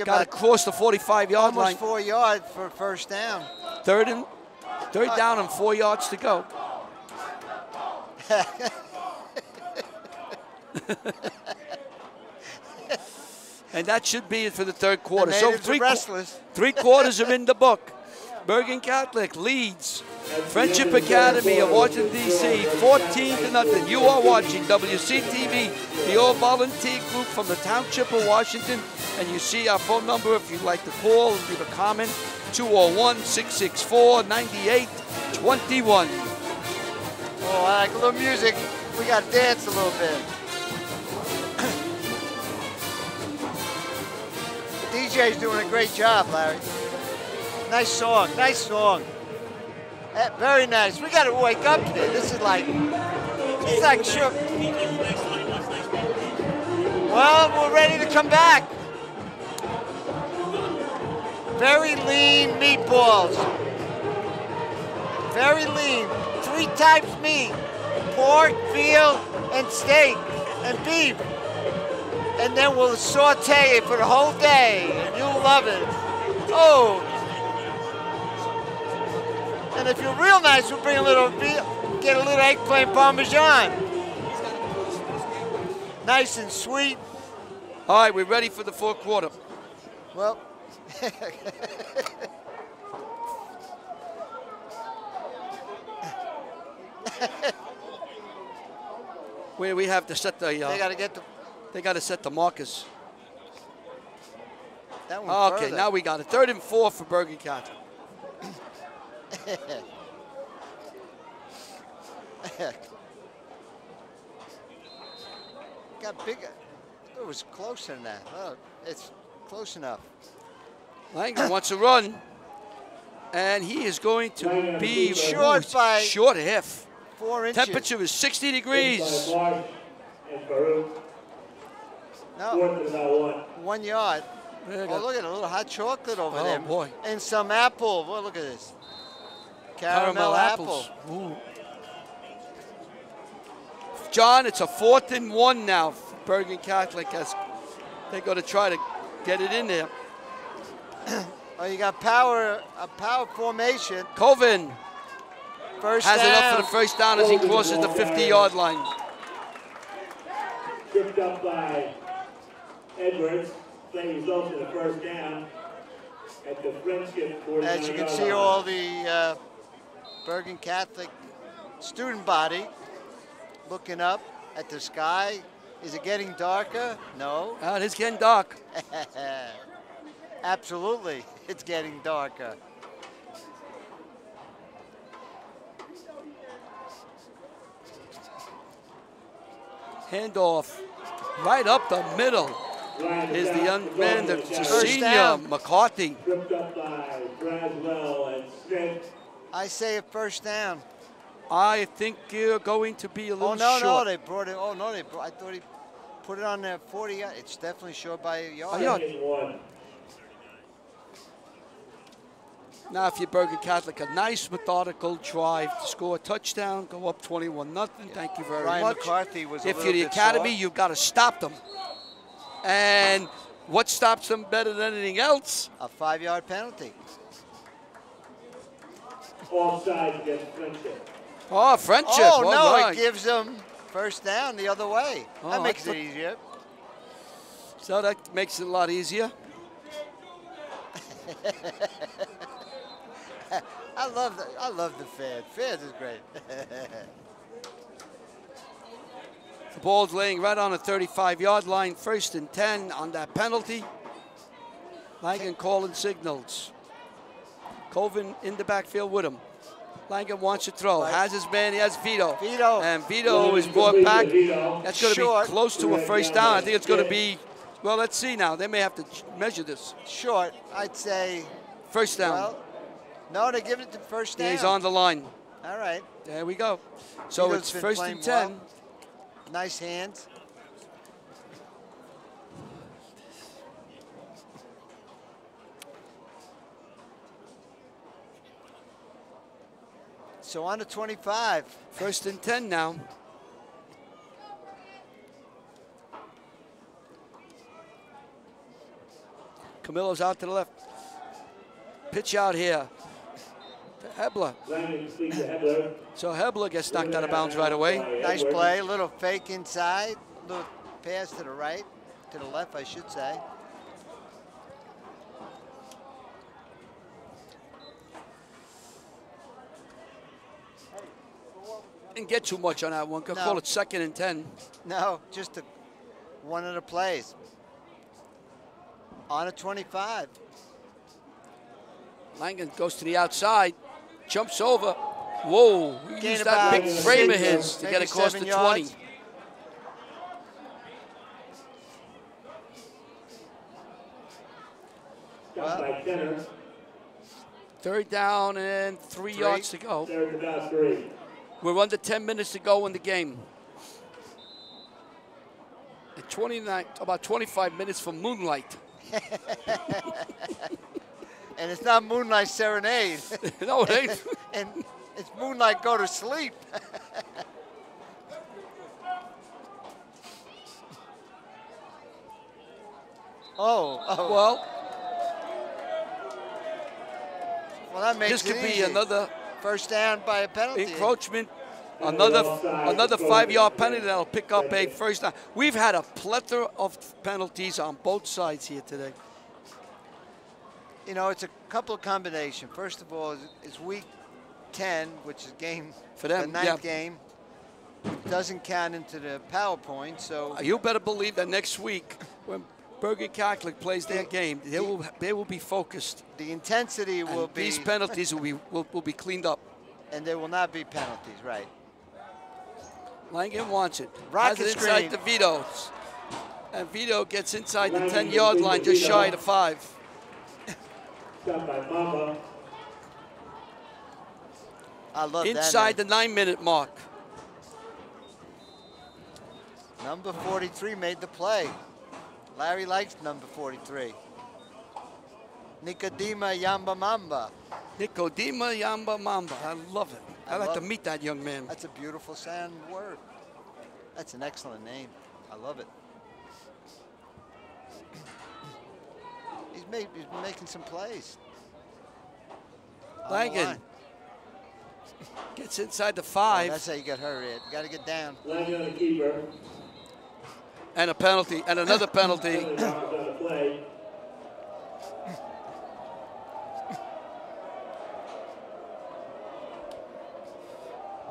got across the 45-yard line. Almost 4 yards for first down. Third down and 4 yards to go. And that should be it for the third quarter. So three quarters are in the book. Bergen Catholic leads Friendship Academy of Washington, D.C. 14-0. You are watching WCTV, the all-volunteer group from the Township of Washington. And you see our phone number if you'd like to call and leave a comment, 201-664-9821. Oh, I like a little music. We got to dance a little bit. The DJ's doing a great job, Larry. Nice song, nice song. Very nice. We got to wake up here. This is like, it's like sure. Well, we're ready to come back. Very lean meatballs. Very lean. 3 types meat: pork, veal, and steak, and beef. And then we'll saute it for the whole day, and you'll love it. Oh. And if you're real nice, we'll bring a little veal, get a little eggplant parmesan. Nice and sweet. All right, we're ready for the fourth quarter. Well. Where we have to set the. They got to get the. They got to set the markers. That one okay, further. now we got it. 3rd and 4 for Bergen Catholic. Got bigger. It was closer than that. Oh, it's close enough. Langen wants to run, and he is going to be short by short half. 4 inches. Temperature is 60 degrees. No, 1 yard. Oh, look at a little hot chocolate over there. Oh, boy. And some apple. Boy, look at this. Caramel apple. Ooh. John, it's a 4th and 1 now. Bergen Catholic as they're going to try to get it in there. Oh, you got a power formation. Colvin has enough for the first down as he crosses the 50-yard line. Tripped up by Edwards. Play results in the first down at the Friendship 49. As you can see, all the Bergen Catholic student body looking up at the sky. Is it getting darker? No. It is getting dark. Absolutely, it's getting darker. Handoff right up the middle is the young man, the senior, McCarthy. Tripped up by Braswell and Smith. I say a first down. I think you're going to be a little short. No, they brought it. Oh, no, I thought he put it on there 40 yards. It's definitely short by a yard. Now, if you're Bergen Catholic, a nice methodical drive to score a touchdown, go up 21-0. Thank you very much. McCarthy was if you're the academy, you've got to stop them. And what stops them better than anything else? A 5-yard penalty. Offside against Friendship. Oh, Friendship. Oh, no, right. It gives them first down the other way. That makes it easier. So that makes it a lot easier. I love the fans. Fans is great. The ball's laying right on the 35-yard line. 1st and 10 on that penalty. Langen calling signals. Colvin in the backfield with him. Langen wants to throw. Has his man. He has Vito. And Vito is brought back. That's going to be close to a 1st down. I think it's going to be, well, let's see now. They may have to measure this. Short, I'd say. 1st down. Well, no, they give it to 1st down. He's on the line. All right. There we go. So Vito's it's 1st and 10. Well. Nice hands. So on to 25. 1st and 10 now. Camillo's out to the left. Pitch out here. To Hebler. So Hebler gets knocked out of bounds right away. Nice play. A little fake inside. A little pass to the right. To the left, I should say. Didn't get too much on that one. Could call it 2nd and 10. No, just one of the plays. On a 25. Langen goes to the outside, jumps over. Whoa, he used that big frame of his to get across the 20. Well, 3rd down and 3 yards to go. 3. We're under 10 minutes to go in the game. And 29, about 25 minutes for moonlight. And it's not Moonlight Serenade. No, it ain't. And it's Moonlight Go to Sleep. Well, that makes this could be another 1st down by a penalty. Encroachment. Another 5-yard penalty that'll pick up a 1st down. We've had a plethora of penalties on both sides here today. You know, it's a couple of combinations. First of all, it's week 10, which is game for them, the ninth game. It doesn't count into the PowerPoint, so you better believe that next week when Bergen Catholic plays their game, they will be focused. The intensity will be. These penalties will be cleaned up. And there will not be penalties, right? Langen wants it. Rocket Has it inside to Vito. And Vito gets inside the 10-yard line, just shy of the 5. I love inside that. the 9-minute mark. Number 43 made the play. Larry likes number 43. Nicodema Yamba Mamba. Nicodema Yamba Mamba. I love it. I'd like to meet that young man. That's a beautiful sound word. That's an excellent name. I love it. He's been making some plays. Langen gets inside the 5. That's how you get hurt, Ed. You got to get down. Langen on the keeper. And a penalty, and another penalty.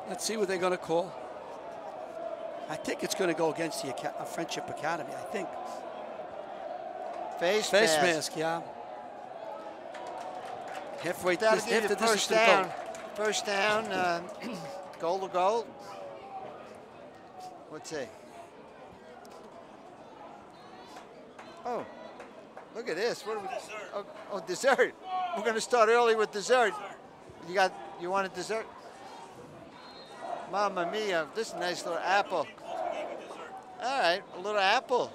Let's see what they're going to call. I think it's going to go against the Friendship Academy, I think. Face mask, yeah. Halfway after this first down. First down, goal to goal. Let's see. Oh, look at this. What are we? Oh, dessert. We're going to start early with dessert. You want a dessert? Mamma mia, this is a nice little apple. All right, a little apple.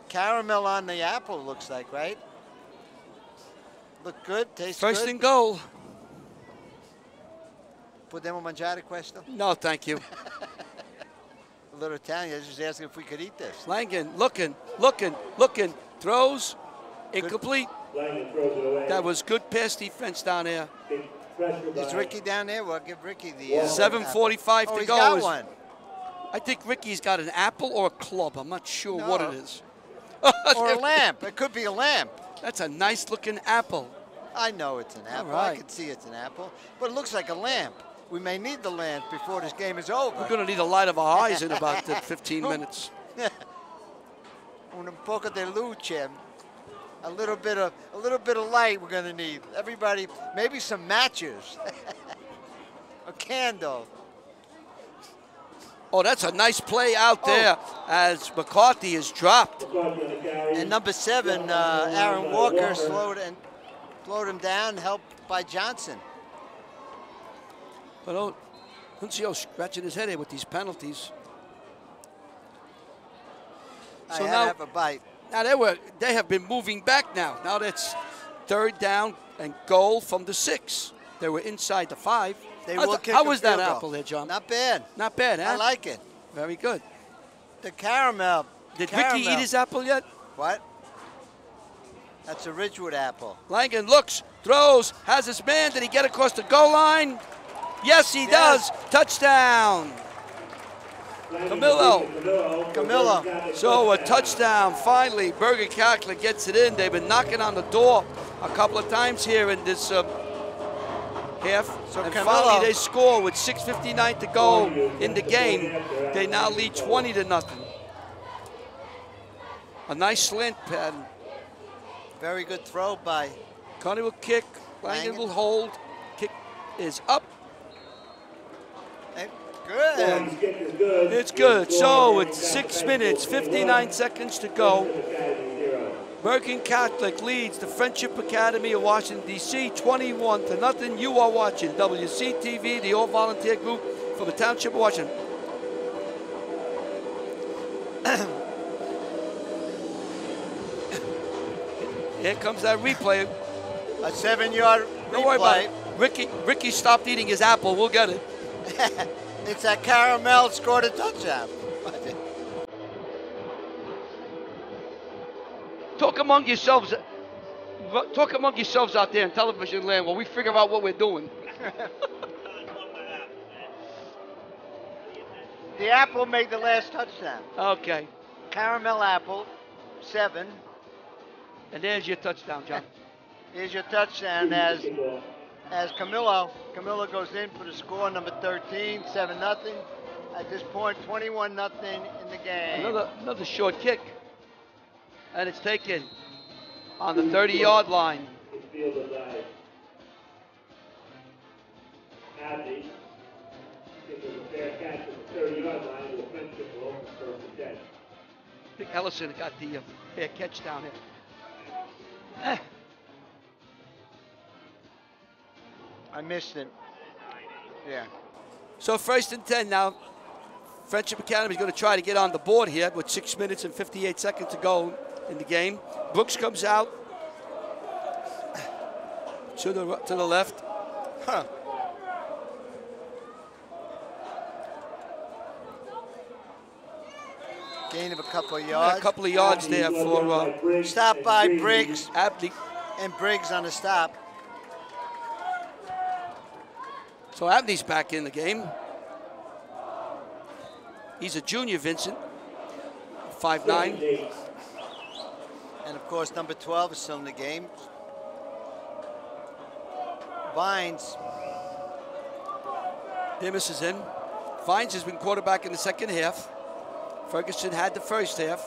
Caramel on the apple, looks like, right? Look good, tastes good. 1st and goal. Podemos mangiare questo? No, thank you. A little Italian, I was just asking if we could eat this. Langen looking, throws, incomplete. Langen throws it away. That was good pass defense down there. Is Ricky down there? Well, give Ricky the 7:45 to he's go. Got one. I think Ricky's got an apple or a club. I'm not sure what it is. Or a lamp. It could be a lamp. That's a nice looking apple. I know it's an apple. All right. I can see it's an apple. But it looks like a lamp. we may need the land before this game is over. We're going to need a light of our eyes in about 15 minutes. Un poco de luce. A little bit of light we're going to need. Everybody, maybe some matches. A candle. Oh, that's a nice play out there as McCarthy is dropped. And number 7, Aaron Walker, slowed him down, helped by Johnson. But Huncio scratching his head here with these penalties. So now have a bite. Now they have been moving back now. Now that's 3rd down and goal from the 6. They were inside the 5. How was that apple there, John? Not bad. Not bad, huh? I like it. Very good. The caramel. Did Ricky eat his apple yet? What? That's a Ridgewood apple. Langen looks, throws, has his man. Did he get across the goal line? Yes, he does. Touchdown. Camillo. So a touchdown. Finally, Bergen Catholic gets it in. They've been knocking on the door a couple of times here in this half. So and Camillo, finally they score with 6:59 to go in the game. They now lead 20-0. A nice slant pattern. Very good throw by Connie will kick. Langen will hold. Kick is up. Good. It's good. So it's 6 minutes, 59 seconds to go. Bergen Catholic leads the Friendship Academy of Washington, D.C. 21-0. You are watching WCTV, the all-volunteer group from the Township of Washington. Here comes that replay. A 7-yard replay. Don't worry about it. Ricky stopped eating his apple. We'll get it. It's that caramel scored a touchdown. Talk among yourselves out there in television land while we figure out what we're doing. The apple made the last touchdown. Okay. Caramel apple, 7. And there's your touchdown, John. Here's your touchdown as Camillo goes in for the score, number 13, 7-0. At this point, 21-0 in the game. Another short kick. And it's taken on the 30-yard line. I think Ellison got the fair catch down here. I missed it. Yeah. So 1st and 10 now. Friendship Academy is going to try to get on the board here with 6 minutes and 58 seconds to go in the game. Brooks comes out to the left. Huh. Gain of a couple of yards. A couple of yards there for stop by Briggs. Abney. And Briggs on the stop. So Abney's back in the game. He's a junior, Vincent, 5'9". And of course, number 12 is still in the game. Vines. Dimas is in. Vines has been quarterback in the second half. Ferguson had the first half.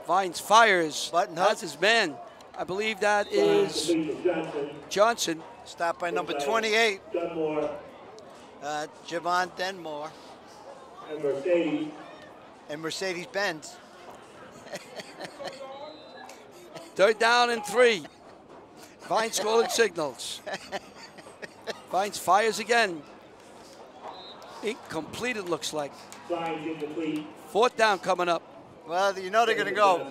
Vines fires. That's his man. I believe that is Johnson. Stopped by number 28. Javon Denmore. And Mercedes-Benz. 3rd down and 3. Vines calling signals. Vines fires again. Incomplete, it looks like. 4th down coming up. Well, you know they're going to go.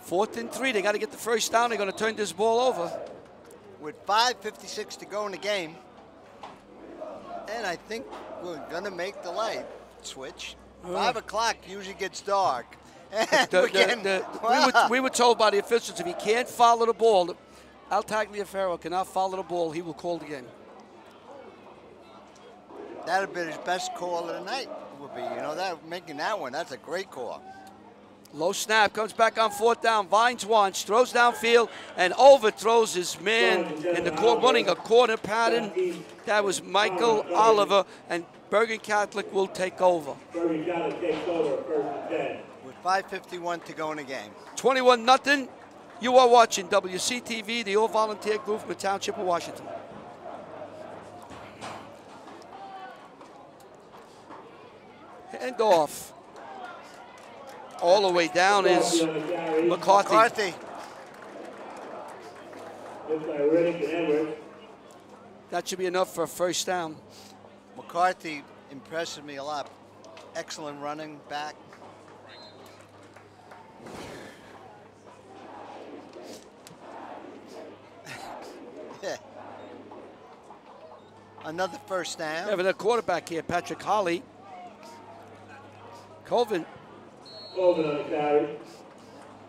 Fourth and 3. They got to get the first down. They're going to turn this ball over. With 5:56 to go in the game. And I think we're going to make the light switch. 5 o'clock usually gets dark. We were told by the officials if he can't follow the ball, Al Tagliaferro cannot follow the ball, he will call the game. That would be his best call of the night. Would be, making that one. That's a great call. Low snap, comes back on 4th down. Vines wants, throws downfield, and overthrows his man in the court, running a corner pattern. That was Michael Oliver, and Bergen Catholic will take over. Bergen Catholic takes over, 1st and 10. With 5:51 to go in the game. 21-0. You are watching WCTV, the all-volunteer group from the Township of Washington. Hand off. All the way down is McCarthy. That should be enough for a 1st down. McCarthy impresses me a lot. Excellent running back. Another 1st down. We have another quarterback here, Patrick Holly. Colvin. Colvin on the carry.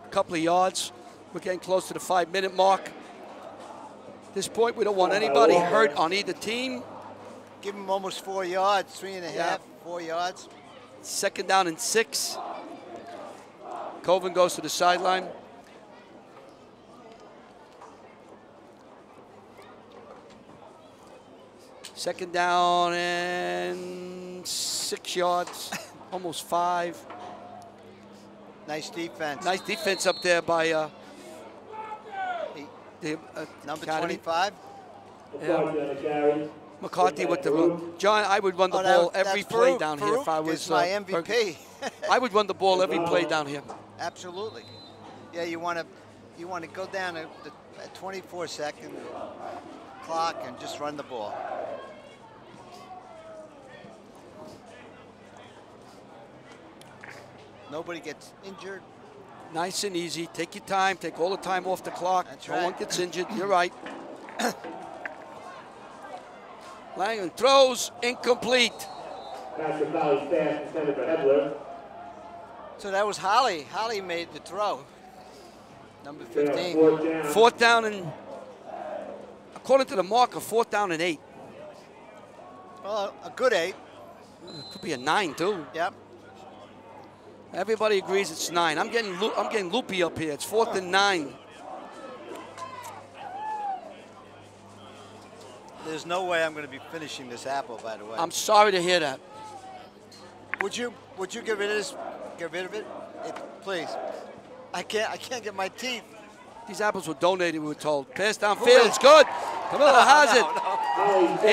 A couple of yards. We're getting close to the 5-minute mark. At this point, we don't want anybody hurt on either team. Give him almost 4 yards, 3.5, 4 yards. 2nd down and 6. Colvin goes to the sideline. Second down and 6 yards, almost 5. Nice defense. Nice defense up there by the number Academy. 25. Yeah. McCarthy with the run. John, I would run the ball every play down here if I was my MVP. I would run the ball every play down here. Absolutely. Yeah, you want to go down at 24-second clock and just run the ball. Nobody gets injured. Nice and easy. Take your time. Take all the time off the clock. That's no right. one gets injured. You're right. Langen throws incomplete. Patrick Holly's pass intended for Hebler. So that was Holly. Holly made the throw. Number 15. 4th down and, according to the marker, 4th down and 8. Well, a good 8. Could be a 9 too. Yep. Everybody agrees it's 9. I'm getting loopy up here. It's 4th and 9. There's no way I'm going to be finishing this apple, by the way. I'm sorry to hear that. Would you get rid of this? Get rid of it? Please. I can't get my teeth. These apples were donated, we were told. Pass downfield, it's good. Camilo has it.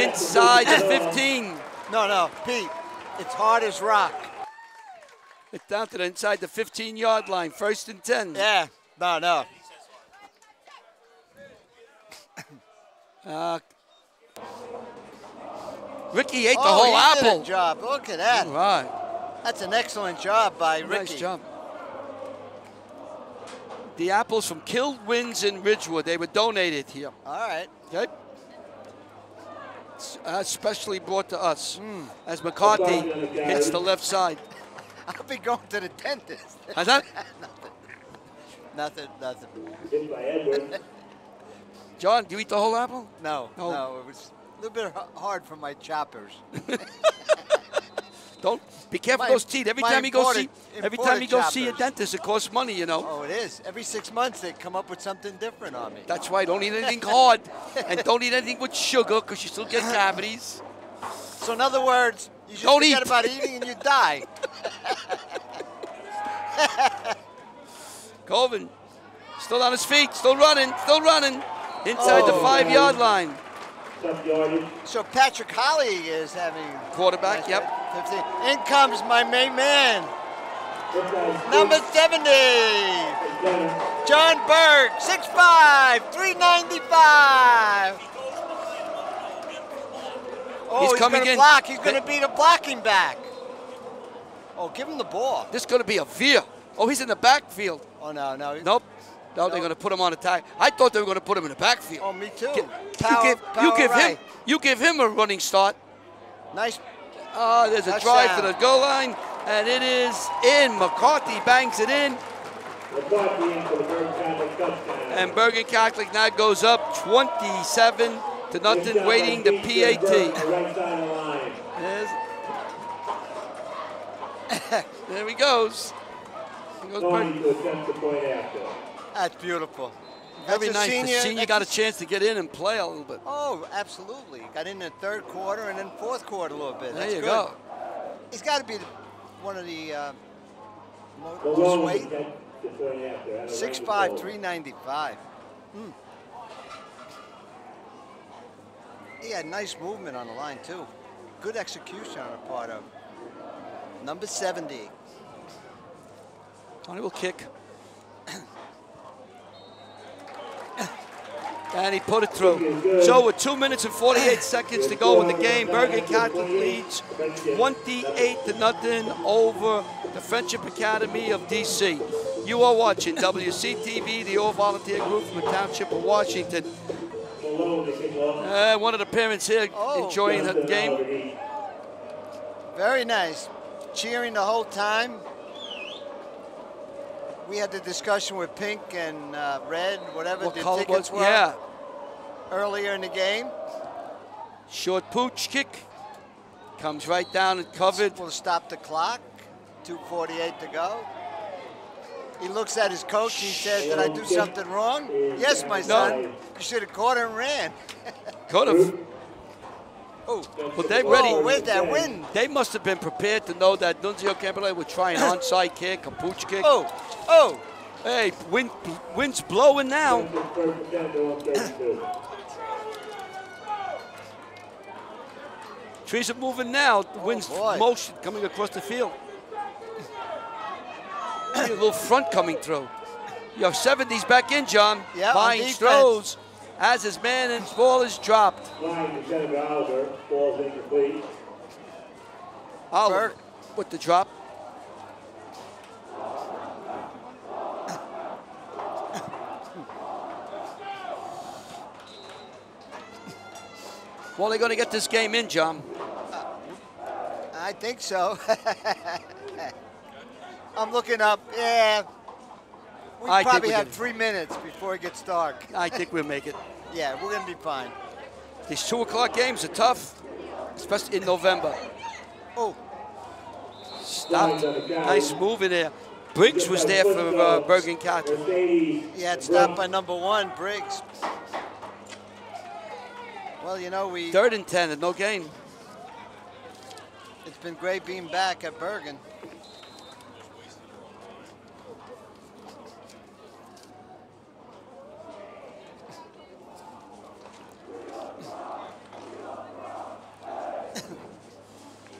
Inside the 15. No, Pete. It's hard as rock. It's down to the inside the 15-yard line. 1st and 10. Yeah. No. Ricky ate the whole apple. Did a job. Look at that. All right. That's an excellent job by Ricky. Nice job. The apples from Killed Winds in Ridgewood, they were donated here. All right. Okay. Especially brought to us as McCarthy hits the left side. I'll be going to the dentist. How's that? Nothing. Hit by Edwards. John, do you eat the whole apple? No. It was a little bit hard for my choppers. Don't be careful those teeth. Every time you go see a choppers. dentist, it costs money, you know. Oh, it is. Every 6 months they come up with something different on me. That's why don't eat anything hard, and don't eat anything with sugar because you still get cavities. So in other words, you should Don't forget eat. about eating and you die. Colvin, still on his feet, still running, inside the 5-yard line. So Patrick Holly is having Quarterback, yep. 15. In comes my main man, number 70, John Berg, 6'5", 395. Oh, He's coming in. Block. He's going to be the blocking back. Oh, give him the ball. This is going to be a veer. Oh, he's in the backfield. Oh, no. Nope. No, they're going to put him on attack. I thought they were going to put him in the backfield. Oh, me too. You give him a running start. Nice. There's a drive to the goal line, and it is in. McCarthy bangs it in. And Bergen Catholic now goes up 27-0, waiting the PAT. There he goes. Tony to attempt the point after. That's beautiful. Very That's a nice. senior, The senior got a chance to get in and play a little bit. Oh, absolutely. Got in the third quarter and then fourth quarter a little bit. There That's you good. go. He's got to be one of the most Malone weight. attempt the point after. At a 6'5", range of 395. He had nice movement on the line, too. Good execution on the part of number 70. Tony will kick. And he put it through. So with 2 minutes and 48 seconds to go in the game, Bergen Catholic leads 28-0 over the Friendship Academy of DC. You are watching WCTV, the all-volunteer group from the Township of Washington. One of the parents here enjoying the game. Very nice. Cheering the whole time. We had the discussion with pink and red, whatever What the color tickets was? were Yeah. earlier in the game. Short pooch kick. Comes right down and covered. We'll stop the clock. 2:48 to go. He looks at his coach. He says, "Did I do something wrong?" "Yes, my son. You should have caught and ran." Could have. Oh, But they ready. whoa, where's that wind? They must have been prepared to know that Nunzio Campanelli would try an onside kick, a pooch kick. Oh, oh. Hey, wind's blowing now. Trees are moving now. The wind's boy. motion coming across the field. See a little front coming through. You have 70s back in, John. Yeah, on Vines defense. throws as his man and his ball is dropped. Line to Senator Oliver. Ball's incomplete. Oliver Berg. with the drop. Well, they're going to get this game in, John. I think so. I'm looking up. Yeah. We I think probably we have can- 3 minutes before it gets dark. I think we'll make it. Yeah, we're going to be fine. These 2 o'clock games are tough, especially in November. Oh, Stopped. Nice move in there. Briggs was there for Bergen Catholic. yeah, it's stopped by number 1, Briggs. Well, you know, 3rd and 10 and no gain. it's been great being back at Bergen.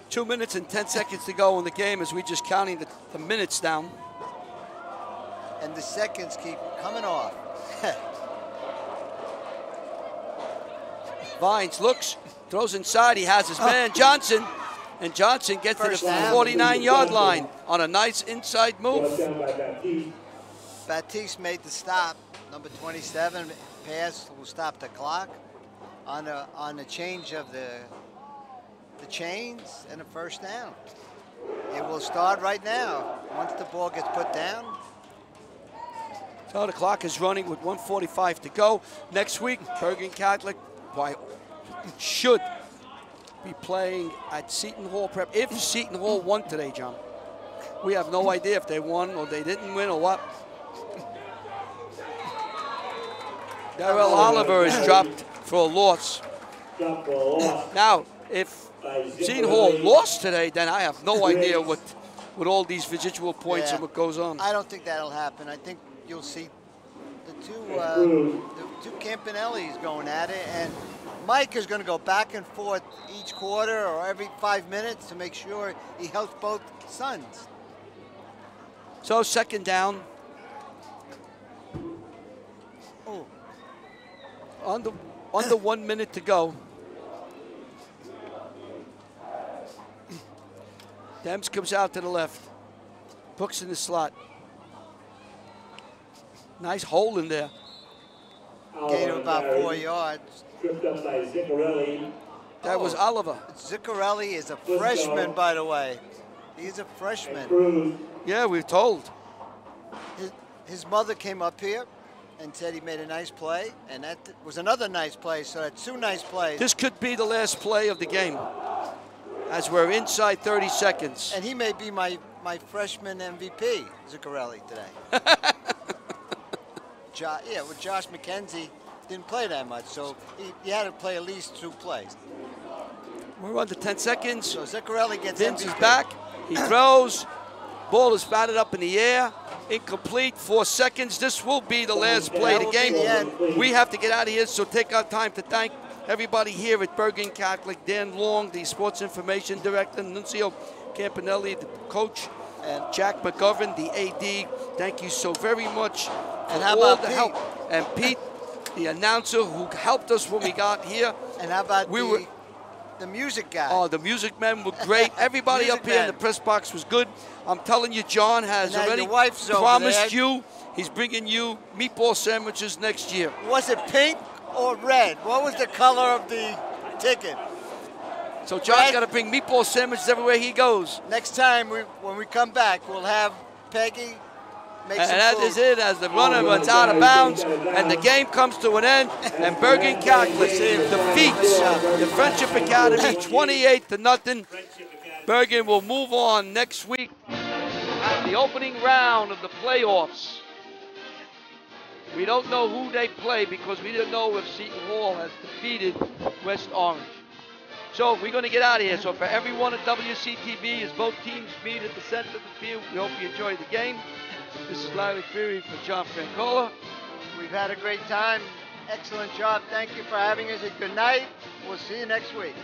Two minutes and 10 seconds to go in the game as we just counting the minutes down. And the seconds keep coming off. Vines looks, throws inside. He has his man Johnson, and Johnson gets to First the down. 49-yard line on a nice inside move. Baptiste made the stop. Number 27 pass will stop the clock on the change of the chains and a first down. It will start right now once the ball gets put down. So the clock is running with 1:45 to go. Next week, Bergen Catholic should be playing at Seton Hall Prep. If Seton Hall won today, John, we have no idea if they won or they didn't win or what. Darrell Oliver is dropped for a loss. Now, if Seton Hall lost today, then I have no idea what all these residual points Yeah. and what goes on. I don't think that'll happen. I think you'll see the two Campanellis going at it, and Mike is going to go back and forth each quarter or every 5 minutes to make sure he helps both sons. So 2nd down. Oh, Under 1 minute to go. Dems comes out to the left. Brooks in the slot. Nice hole in there. gain of about 4 yards. Tripped up by Ziccarelli. That was Oliver. Ziccarelli is a freshman, by the way. He's a freshman. Cruz. Yeah, we're told. His mother came up here and said he made a nice play, and that was another nice play, so that's 2 nice plays. This could be the last play of the game as we're inside 30 seconds. And he may be my my freshman MVP, Zuccarelli, today. With Josh McKenzie, didn't play that much, so he had to play at least 2 plays. We're under 10 seconds. So Zuccarelli gets Vince MVP. is back. He throws. Ball is batted up in the air. Incomplete. 4 seconds. This will be the last play of the game. We have to get out of here, so take our time to thank everybody here at Bergen Catholic. Dan Long, the Sports Information Director. Nuncio Campanelli, the coach. And Jack McGovern, the AD. Thank you so very much for all the help. And Pete, the announcer who helped us when we got here. And how about the music guy? Oh, the music men were great. Everybody up here in the press box was good. I'm telling you, John has already promised you he's bringing you meatball sandwiches next year. Was it pink or red? What was the color of the ticket? So John's got to bring meatball sandwiches everywhere he goes. Next time when we come back, we'll have Peggy make some that food. is it as the runner runs out of bounds and the game comes to an end and Bergen Catholic defeats the Friendship Academy 28-0. Bergen will move on next week at the opening round of the playoffs. We don't know who they play because we didn't know if Seton Hall has defeated West Orange. So we're going to get out of here. So for everyone at WCTV, as both teams meet at the center of the field, we hope you enjoyed the game. This is Larry Feary for John Francola. We've had a great time. Excellent job. Thank you for having us. Good night. We'll see you next week.